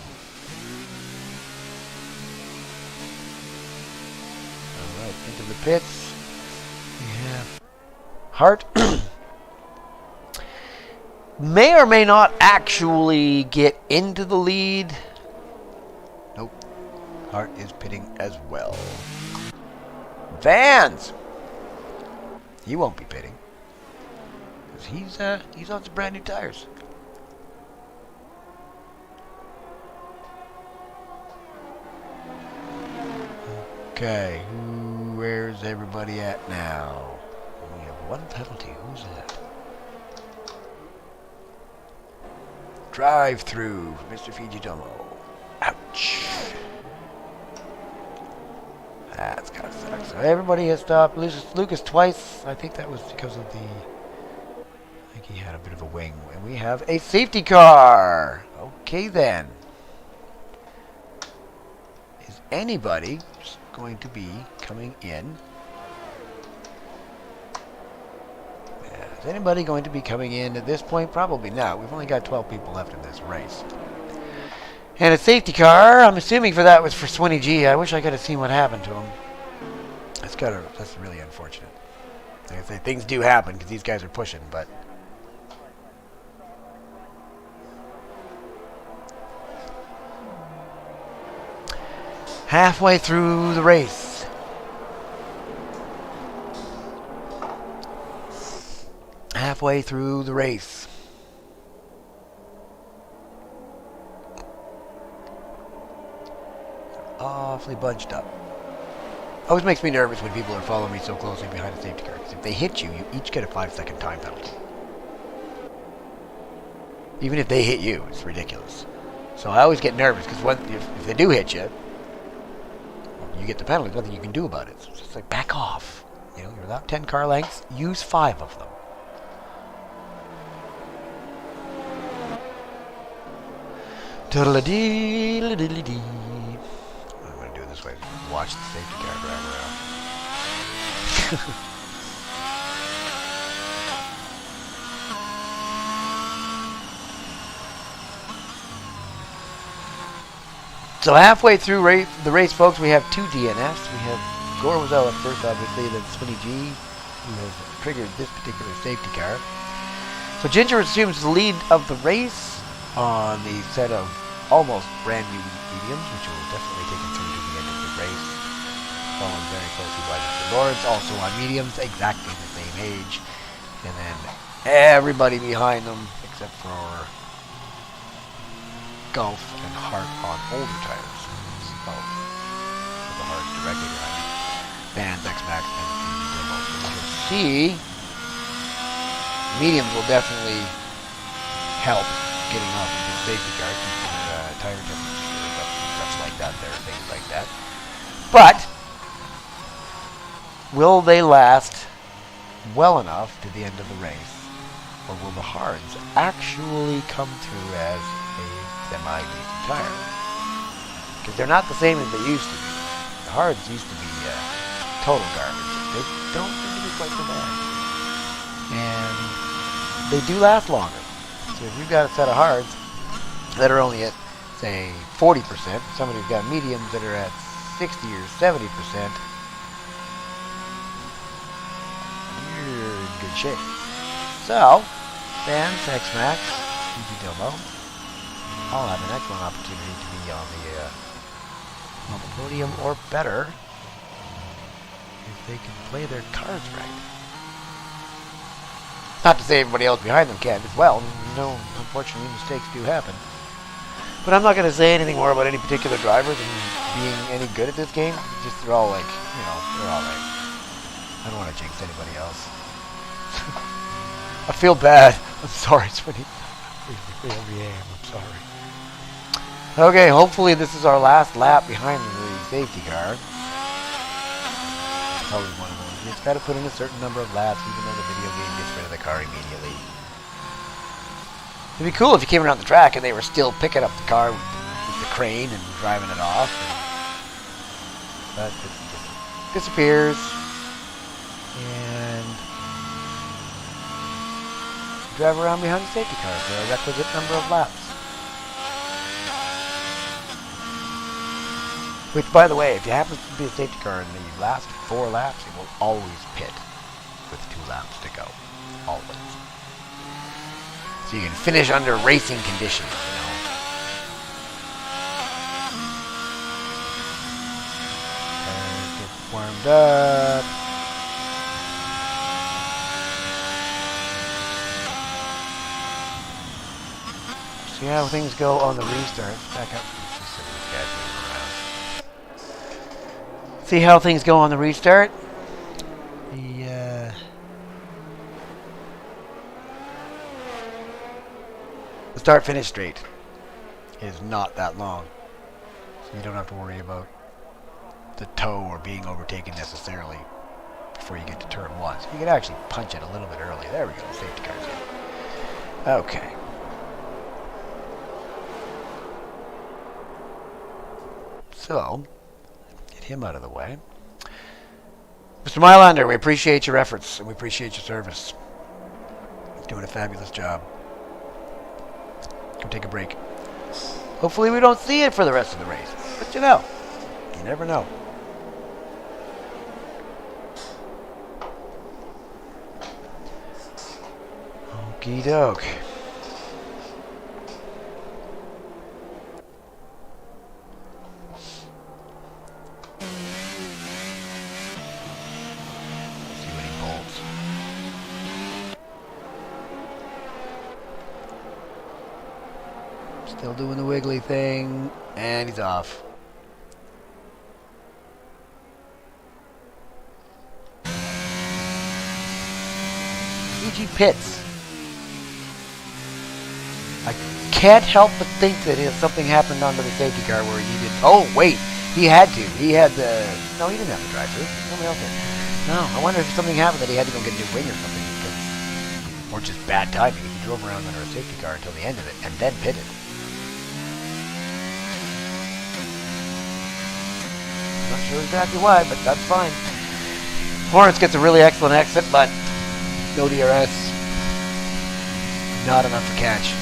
all right, into the pits. We have Hart. May or may not actually get into the lead. Nope. Hart is pitting as well. Vans! He won't be pitting. Because he's on some brand new tires. Okay, where's everybody at now? We have one penalty. Who's that? Drive through, Mr. Fijidomo. Ouch. That's gotta suck. So everybody has stopped. Lucas twice. I think that was because of the... I think he had a bit of a wing. And we have a safety car. Okay then. Is anybody going to be coming in? Is anybody going to be coming in at this point? Probably not. We've only got 12 people left in this race. And a safety car, I'm assuming for that was for Swinney G. I wish I could have seen what happened to him. That's really unfortunate. Like I say, things do happen because these guys are pushing, but... halfway through the race. Halfway through the race. awfully bunched up. Always makes me nervous when people are following me so closely behind a safety car. Because if they hit you, you each get a 5-second time penalty. Even if they hit you, it's ridiculous. So I always get nervous because if they do hit you, you get the penalty. There's nothing you can do about it. So it's just like, back off. You know, you're without 10 car lengths. Use 5 of them. Toodle-a-dee-la-dee-la-dee. I'm going to do it this way. Watch the safety car drive around. So halfway through the race, folks, we have 2 DNFs. We have Gore was out at first, obviously, then Swinny G, who has triggered this particular safety car. So Ginger assumes the lead of the race on the set of almost brand new mediums, which will definitely take him through to the end of the race. Followed very closely by Mr. Lawrence, also on mediums, exactly the same age. And then everybody behind them, except for Golf and Hart on older tires. So, the Hart directly behind Vans, X-Max, and Demos. As you can see, mediums will definitely help getting off of the safety car, keeping tire temperature up and such like that there, things like that. But, will they last well enough to the end of the race? Or will the hards actually come through as a semi-decent tire? Because they're not the same as they used to be. The hards used to be total garbage. They don't seem to be quite so bad. And they do last longer. So if you've got a set of hards that are only at, say, 40%, somebody's got mediums that are at 60 or 70%, you're in good shape. So, Vans, X-Max, Easy Domo, all have an excellent opportunity to be on the podium or better if they can play their cards right. Not to say everybody else behind them can as well. No, unfortunately, mistakes do happen. But I'm not going to say anything more about any particular drivers and being any good at this game. Just they're all like, you know, they're all like, I don't want to jinx anybody else. I feel bad. I'm sorry, Swinny. I really am. I'm sorry. Okay, hopefully this is our last lap behind the safety car. Probably one of them. It's got to put in a certain number of laps, even though the video game gets rid of the car immediately. It'd be cool if you came around the track and they were still picking up the car with the crane and driving it off. But it disappears. And drive around behind the safety car for a requisite number of laps. Which, by the way, if you happen to be a safety car in the last 4 laps, it will always pit with 2 laps to go. Always. So you can finish under racing conditions, you know. And get warmed up. See how things go on the restart. Back up. See how things go on the restart. The start-finish straight is not that long, so you don't have to worry about the toe or being overtaken necessarily before you get to turn 1. So you can actually punch it a little bit early. There we go. The safety car's in. Okay. So, get him out of the way. Mr. Mylander, we appreciate your efforts and we appreciate your service. You're doing a fabulous job. Go take a break. Hopefully we don't see it for the rest of the race. But you know, you never know. Okie doke. Still doing the wiggly thing, and he's off. PG pits. I can't help but think that if something happened onto the safety car where he did. Oh wait, he had to. He had the. No, he didn't have the drive-through. Somebody else did. No, I wonder if something happened that he had to go get a new wing or something, or just bad timing. He drove around under a safety car until the end of it and then pitted. Not sure exactly why, but that's fine. Lawrence gets a really excellent exit, but no DRS. Not enough to catch.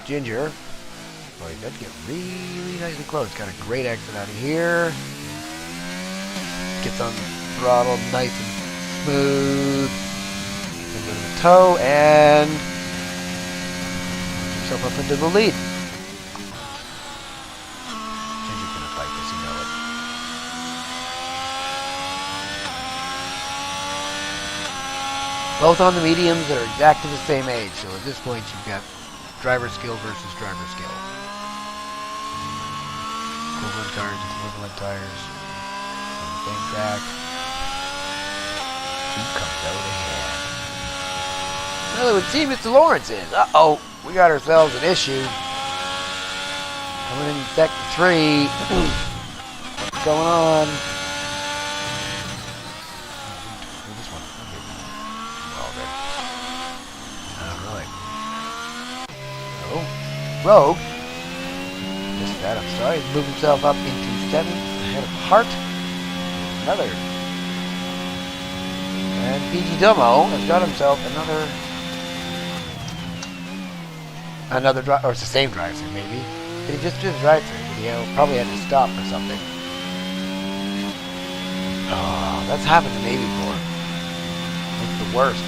Ginger. Oh, he does get really nicely close. Got a great exit out of here. Gets on the throttle nice and smooth. A bit of a toe and puts himself up into the lead. Ginger's gonna fight this, you know it. Both on the mediums that are exactly the same age, so at this point you've got driver skill versus driver skill. Equivalent tires, equivalent tires. On the same track. Who comes out ahead? Well, it would seem Mr. Lawrence is. Uh-oh, we got ourselves an issue. Coming in sector 3. What's going on? This one. Oh, there. Oh, Rogue. Missed that, I'm sorry. He's moved himself up into 7th ahead of Hart. Another. And PG Dummo has got himself another drive, or it's the same drive-through maybe. Did he just do the drive-through? Did he probably had to stop for something? Oh, that's happened to me before. It's the worst.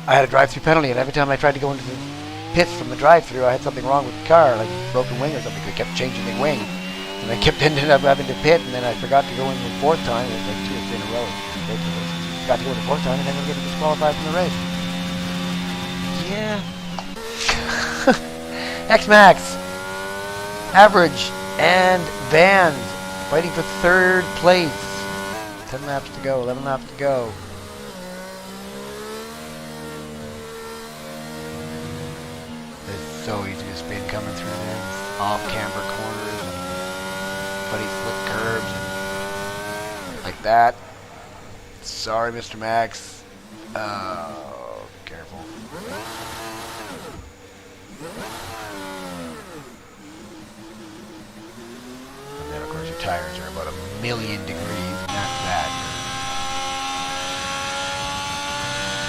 I had a drive-through penalty, and every time I tried to go into the pits from the drive-through, I had something wrong with the car, like a broken wing or something. I kept changing the wing, and I kept ending up having to pit, and then I forgot to go in the 4th time. It was like 2 or 3 in a row. It was ridiculous. Forgot to go in the 4th time, and then we're getting disqualified from the race. Yeah. X-Max, Average, and Vans fighting for 3rd place. 10 laps to go, 11 laps to go. It's so easy to spin coming through there. Off-camber corners, funny split curbs, and like that. Sorry, Mr. Max. Careful. And then, of course, your tires are about 1,000,000 degrees. Not bad.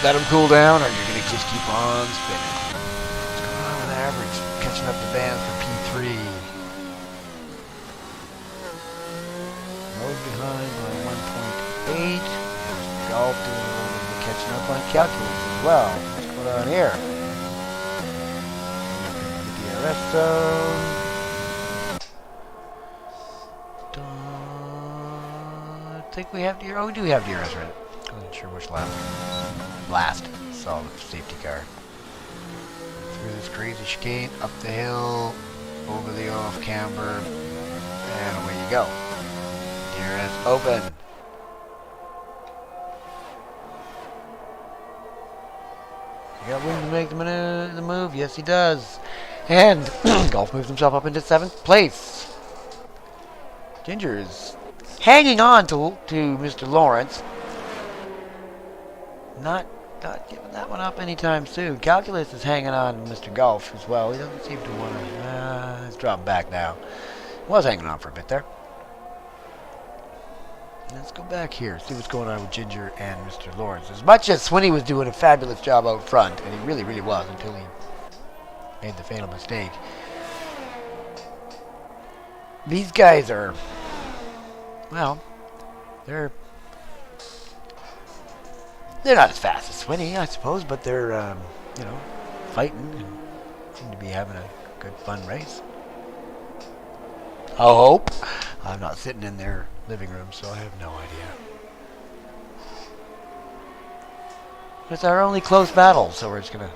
Let them cool down, or you're going to just keep on spinning. What's going on with Average? Catching up the band for P3. Road behind by 1.8. Golf doing a little bit of catching up on calculus as well. What's going on here? The DRS zone. I think we have DRS. Oh, we do have DRS, right? I wasn't sure which lap. Last. Saw the safety car. Through this crazy chicane, up the hill, over the off camber, and away you go. DRS open. You got room to make the move? Yes, he does. And Golf moves himself up into 7th place. Ginger is hanging on to Mr. Lawrence. Not giving that one up anytime soon. Calculus is hanging on to Mr. Golf as well. He doesn't seem to want to. It's dropping back now. Was hanging on for a bit there. Let's go back here, see what's going on with Ginger and Mr. Lawrence. As much as Swinney was doing a fabulous job out front, and he really, really was until he made the fatal mistake. These guys are, well, they're not as fast as Swinney, I suppose, but they're, fighting and seem to be having a good, fun race. I hope. I'm not sitting in their living room, so I have no idea. It's our only close battle, so we're just going to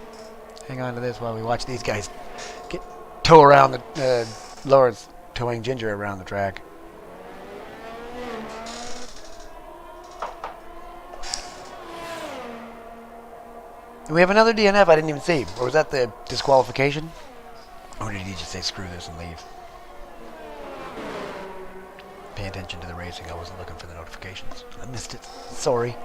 hang on to this while we watch these guys tow around the Lawrence towing Ginger around the track. We have another DNF I didn't even see. Or was that the disqualification? Or did he just say screw this and leave? Pay attention to the racing. I wasn't looking for the notifications. I missed it. Sorry.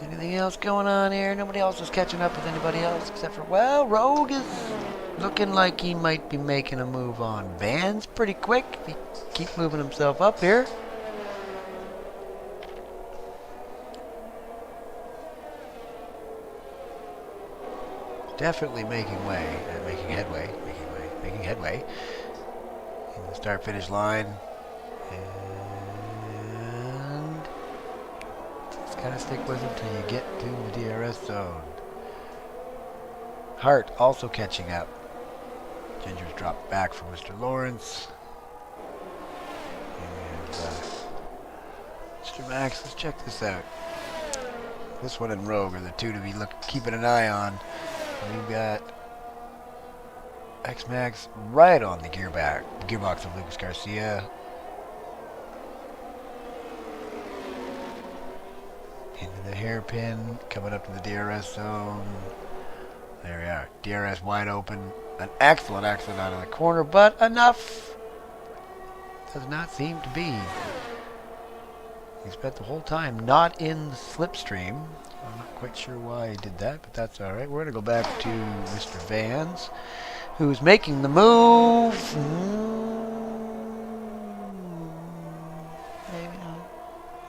Anything else going on here? Nobody else is catching up with anybody else except for, well, Rogue is looking like he might be making a move on Vans pretty quick. He keep moving himself up here. Definitely making headway in the start-finish line, and just kind of stick with him till you get to the DRS zone. Hart also catching up. Ginger's dropped back from Mr. Lawrence, and Mr. Max. Let's check this out. This one and Rogue are the two to be keeping an eye on. We've got X-Max right on the gearbox of Lucas Garcia. Into the hairpin, coming up to the DRS zone. There we are. DRS wide open. An excellent accident out of the corner, but enough does not seem to be. He spent the whole time not in the slipstream. I'm not quite sure why he did that, but that's alright. We're going to go back to Mr. Vans, who's making the move. Maybe not.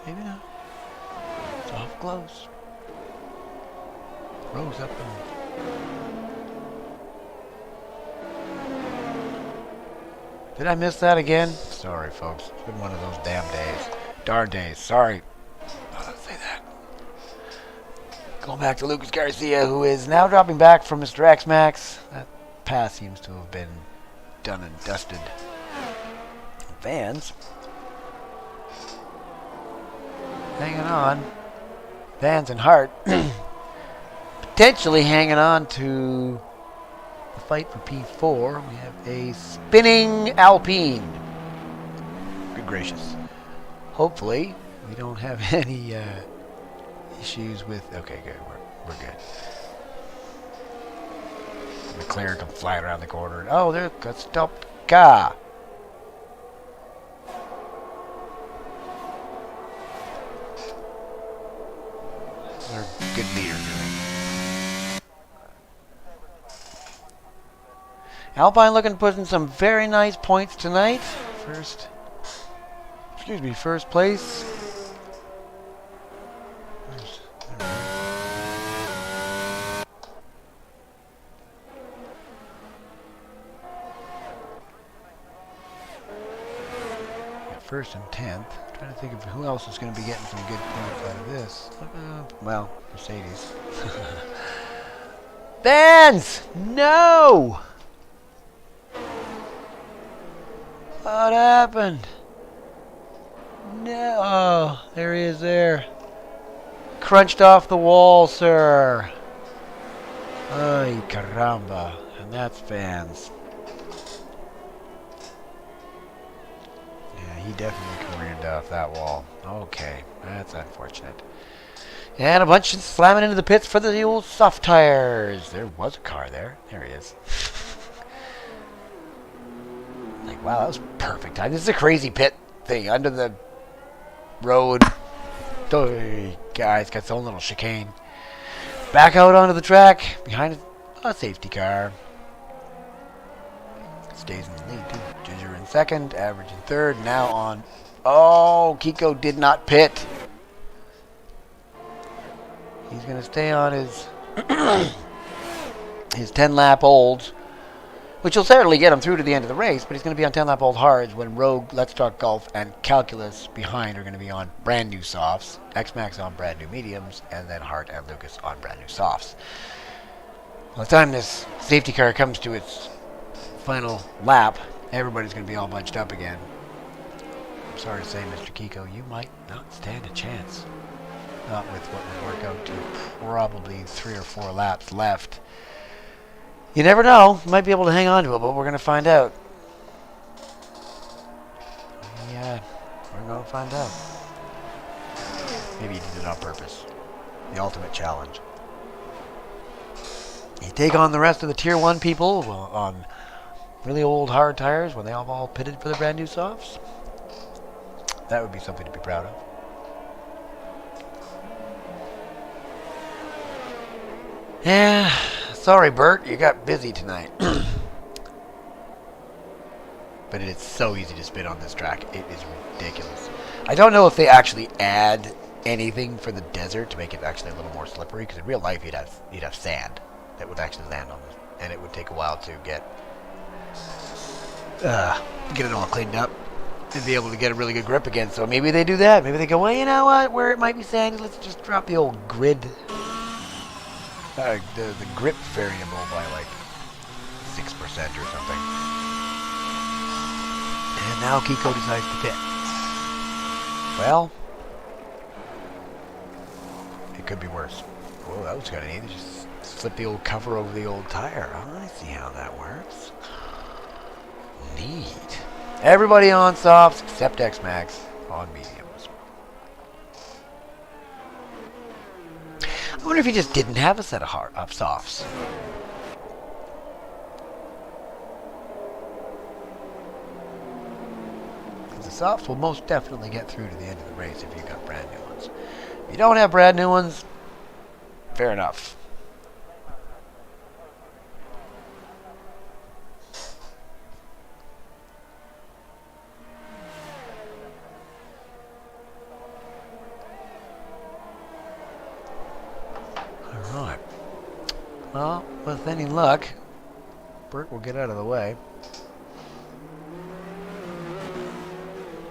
Maybe not. It's off close. Rose up and... Did I miss that again? Sorry, folks. It's been one of those damn days. Darn days. Sorry. Oh, don't say that. Going back to Lucas Garcia, who is now dropping back from Mr. X-Max. That pass seems to have been done and dusted. Vans. Hanging on. Vans and Hart. Potentially hanging on to the fight for P4. We have a spinning Alpine. Good gracious. Hopefully, we don't have any issues with... Okay, good. We're good. McLaren come flying around the corner. Oh, there got stopped car. They're good leaders, really. Alpine looking to put in some very nice points tonight. First place. First and 10th. Trying to think of who else is going to be getting some good points out of this. Well, Mercedes. Vans! No! What happened? No. Oh, there he is there. Crunched off the wall, sir. Ay, caramba. And that's Vans. Yeah, he definitely careened off that wall. Okay, that's unfortunate. And a bunch slamming into the pits for the old soft tires. There was a car there. There he is. Like, wow, that was perfect time. This is a crazy pit thing under the road. Oh, guys, got its own little chicane. Back out onto the track behind a safety car. Stays in the lead too. Ginger in second, average in third. Now on. Oh, Kiko did not pit. He's gonna stay on his his 10-lap olds, which will certainly get him through to the end of the race, but he's going to be on 10-lap old hards when Rogue, Let's Talk Golf, and Calculus behind are going to be on brand new softs, X-Max on brand new mediums, and then Hart and Lucas on brand new softs. By the time this safety car comes to its final lap, everybody's going to be all bunched up again. I'm sorry to say, Mr. Kiko, you might not stand a chance. Not with what would work out to probably 3 or 4 laps left. You never know. Might be able to hang on to it, but we're going to find out. Yeah, we're going to find out. Maybe he did it on purpose. The ultimate challenge. You take on the rest of the Tier 1 people on really old hard tires when they all pitted for the brand new softs. That would be something to be proud of. Yeah, sorry Bert, you got busy tonight. But it is so easy to spin on this track. It is ridiculous. I don't know if they actually add anything for the desert to make it actually a little more slippery, because in real life you'd have sand that would actually land on it, and it would take a while to get it all cleaned up and be able to get a really good grip again. So maybe they do that. Maybe they go, well, you know what, where it might be sandy, let's just drop the old grid, the grip variable by like 6% or something. And now Kiko decides to pit. Well, it could be worse. Whoa, that was kind of neat. Just slip the old cover over the old tire. Oh, I see how that works. Neat. Everybody on softs except X-Max on mediums. I wonder if he just didn't have a set of softs. The softs will most definitely get through to the end of the race if you've got brand new ones. If you don't have brand new ones, fair enough. Alright. Well, with any luck, Bert will get out of the way.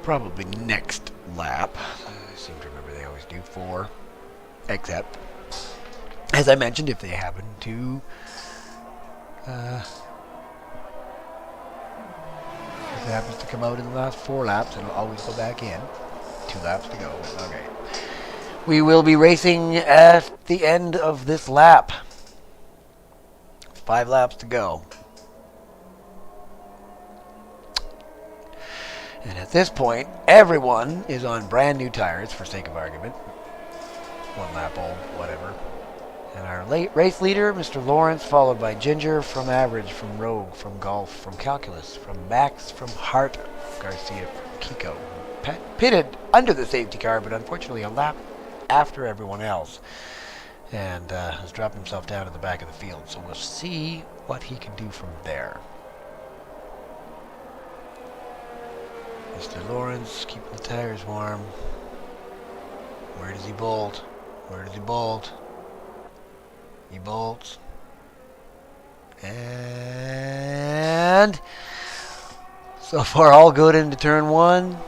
Probably next lap. I seem to remember they always do 4. Except, as I mentioned, if they happen to if it happens to come out in the last 4 laps, it'll always go back in. 2 laps to go. Okay. We will be racing at the end of this lap. 5 laps to go. And at this point, everyone is on brand new tires, for sake of argument. 1 lap old, whatever. And our race leader, Mr. Lawrence, followed by Ginger from Average, from Rogue, from Golf, from Calculus, from Max, from Hart, Garcia, from Kiko. Pitted under the safety car, but unfortunately a lap after everyone else. And has dropped himself down at the back of the field. So we'll see what he can do from there. Mr. Lawrence, keeping the tires warm. Where does he bolt? Where does he bolt? He bolts. And so far all good into turn 1.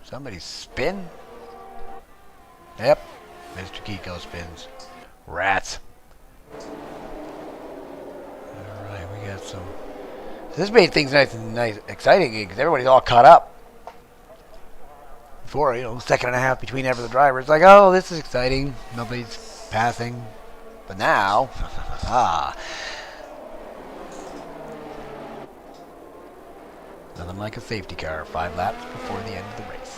Somebody spin? Yep. Mr. Kiko spins. Rats. Alright, we got some. This made things nice and exciting because everybody's all caught up. Before, second and a half between every driver. It's like, oh, this is exciting. Nobody's passing. But now, nothing like a safety car 5 laps before the end of the race.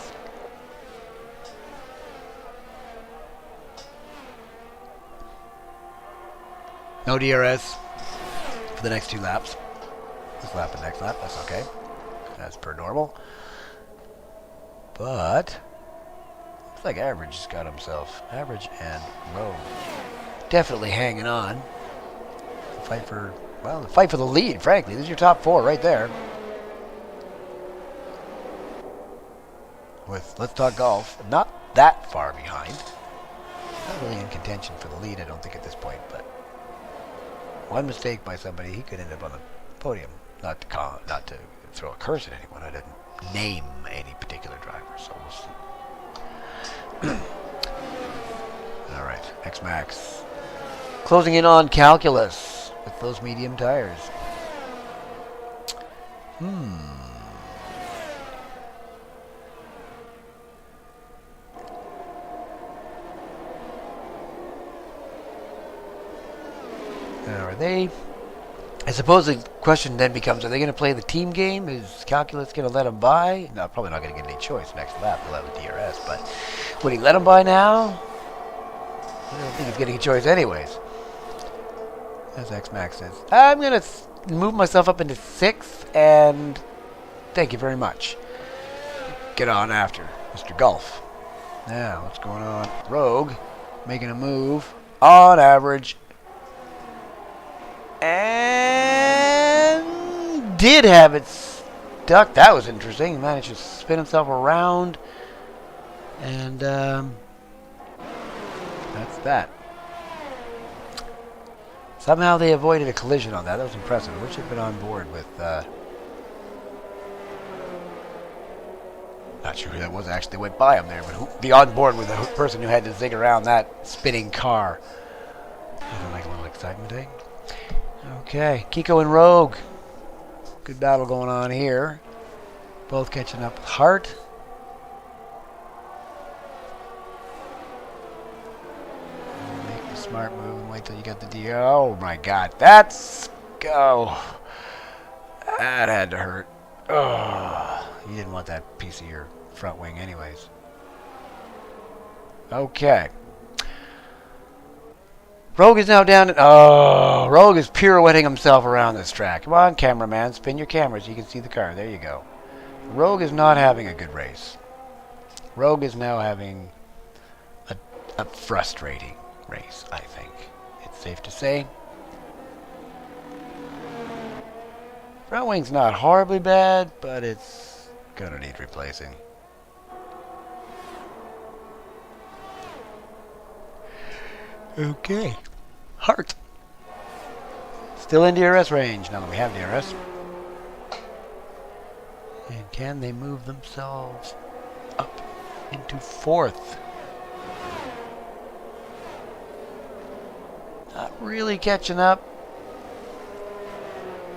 No DRS for the next 2 laps. This lap and next lap, that's okay. As per normal. But looks like Average has got himself. Average and Rogue definitely hanging on. The fight for the lead, frankly. This is your top 4 right there. With Let's Talk Golf, not that far behind. Not really in contention for the lead, I don't think, at this point, but one mistake by somebody, he could end up on the podium. Not to throw a curse at anyone. I didn't name any particular driver, so we'll see. All right, X-Max closing in on Calculus with those medium tires. Now, are they... I suppose the question then becomes, are they going to play the team game? Is Calculus going to let them by? No, probably not going to get any choice next lap. They'll have a DRS, but would he let them by now? I don't think he's getting a choice anyways. As X-Max says, I'm going to move myself up into 6th, and thank you very much. Get on after Mr. Golf. Now, what's going on? Rogue making a move on average. And did have it stuck. That was interesting. He managed to spin himself around. And that's that. Somehow they avoided a collision on that. That was impressive. I wish I'd been on board with... not sure who that was actually. They went by him there. But be on board with the person who had to zig around that spinning car. Nothing like a little excitement, eh? Okay, Kiko and Rogue. Good battle going on here. Both catching up with Hart. Make the smart move and wait till you get the D. Oh my God, that's go. That had to hurt. Oh, you didn't want that piece of your front wing, anyways. Okay. Rogue is now down. Oh, Rogue is pirouetting himself around this track. Come on, cameraman, spin your camera so you can see the car. There you go. Rogue is not having a good race. Rogue is now having a frustrating race, I think. It's safe to say. Front wing's not horribly bad, but it's gonna need replacing. Okay. Hart. Still in DRS range now that we have DRS. And can they move themselves up into 4th? Not really catching up.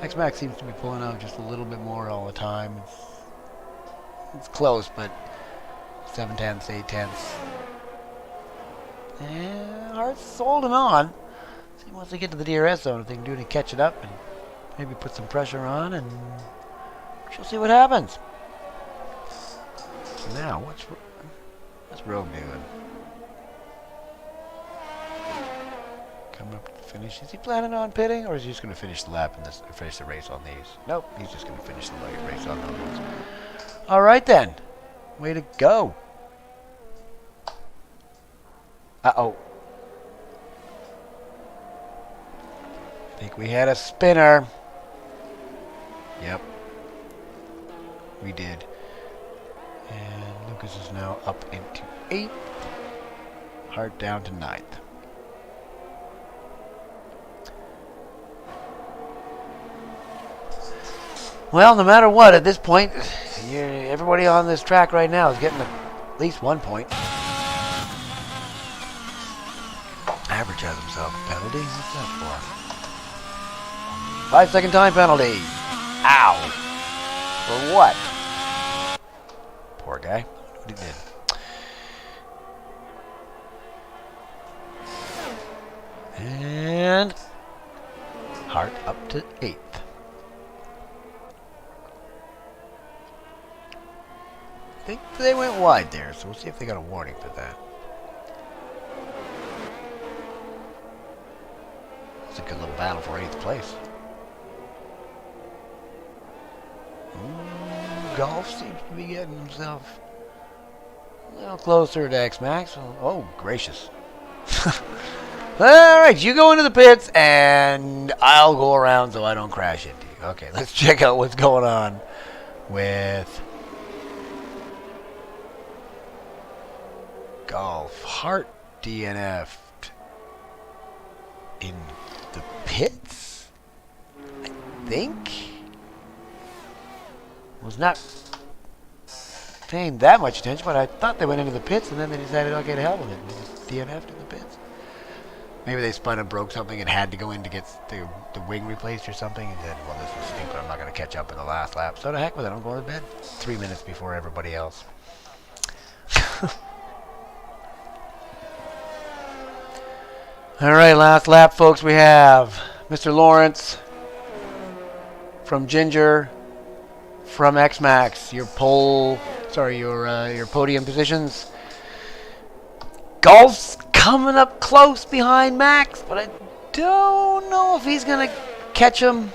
X-Max seems to be pulling out just a little bit more all the time. It's close, but 7/10, 8/10. And Hart's holding on. So he wants to get to the DRS zone if they can do any catching up and maybe put some pressure on, and she'll see what happens. So now, what's Rogue doing? Coming up to the finish. Is he planning on pitting, or is he just going to finish the lap and finish the race on these? Nope, he's just going to finish the race on those ones. All right then, way to go. Uh-oh. I think we had a spinner. Yep. We did. And Lucas is now up into 8th. Hart down to 9th. Well, no matter what, at this point, everybody on this track right now is getting at least 1 point. Average has himself a penalty. What's that for? 5-second time penalty. Ow. For what? Poor guy. What he did. And Hart up to 8th. I think they went wide there, so we'll see if they got a warning for that. It's a good little battle for 8th place. Golf seems to be getting himself a little closer to X-Max. Oh, gracious. Alright, you go into the pits, and I'll go around so I don't crash into you. Okay, let's check out what's going on with Golf. Hart DNF'd in the pits, I think. Was not paying that much attention, but I thought they went into the pits and then they decided, okay, to hell with it. They just DNF'd in the pits. Maybe they spun and broke something and had to go in to get the wing replaced or something, and said, well, this is stupid, I'm not going to catch up in the last lap. So to heck with it, I'm going to bed 3 minutes before everybody else. All right, last lap, folks. We have Mr. Lawrence from Ginger from X-Max. Your podium positions. Golf's coming up close behind Max, but I don't know if he's going to catch him.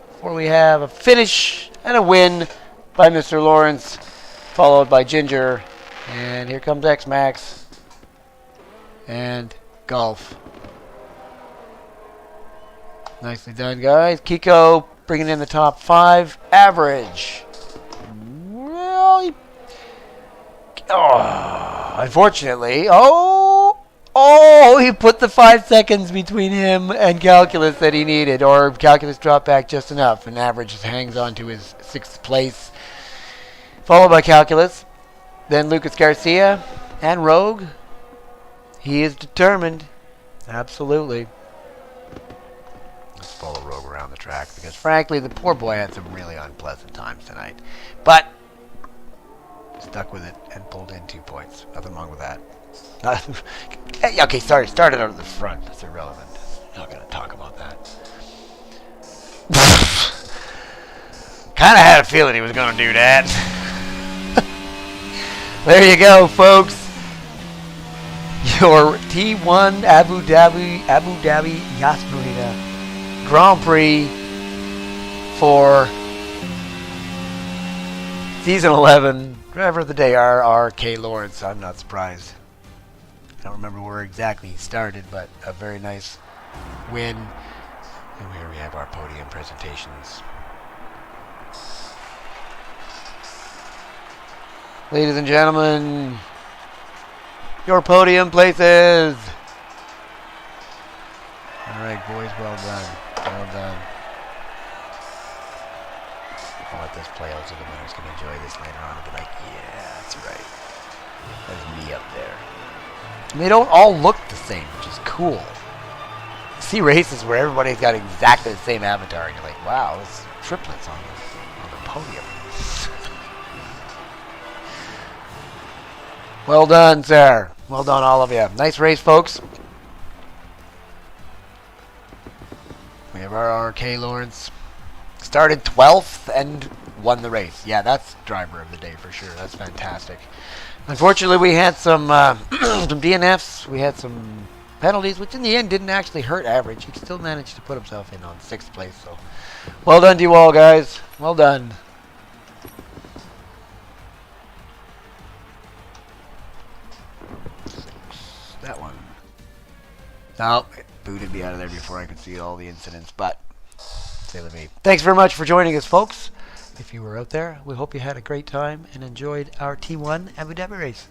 Before we have a finish and a win by Mr. Lawrence, followed by Ginger. And here comes X-Max and Golf. Nicely done, guys. Kiko bringing in the top 5. Average. Well, unfortunately. He put the 5 seconds between him and Calculus that he needed. Or Calculus dropped back just enough. And Average just hangs on to his 6th place. Followed by Calculus. Then Lucas Garcia and Rogue. He is determined. Absolutely. Let's follow Rogue around the track because, frankly, the poor boy had some really unpleasant times tonight. But stuck with it and pulled in 2 points. Nothing wrong with that. Okay, sorry. Started out at the front. That's irrelevant. Not going to talk about that. Kind of had a feeling he was going to do that. There you go, folks. Your T1 Abu Dhabi Yas Marina Grand Prix for Season 11. Driver of the day, R.K. Lawrence. I'm not surprised. I don't remember where exactly he started, but a very nice win. And here we have our podium presentations. Ladies and gentlemen, your podium places. All right, boys, well done. Well done. I'll let this play out so the winners can enjoy this later on and be like, yeah, that's right. That's me up there. And they don't all look the same, which is cool. You see races where everybody's got exactly the same avatar, and you're like, wow, it's triplets on the podium. Well done, sir. Well done, all of you. Nice race, folks. We have our RK Lawrence. Started 12th and won the race. Yeah, that's driver of the day for sure. That's fantastic. Unfortunately, we had some some DNFs. We had some penalties, which in the end didn't actually hurt Average. He still managed to put himself in on 6th place. So, well done to you all, guys. Well done. That one. No, it booted me out of there before I could see all the incidents, but say with me. Thanks very much for joining us, folks. If you were out there, we hope you had a great time and enjoyed our T1 Abu Dhabi race.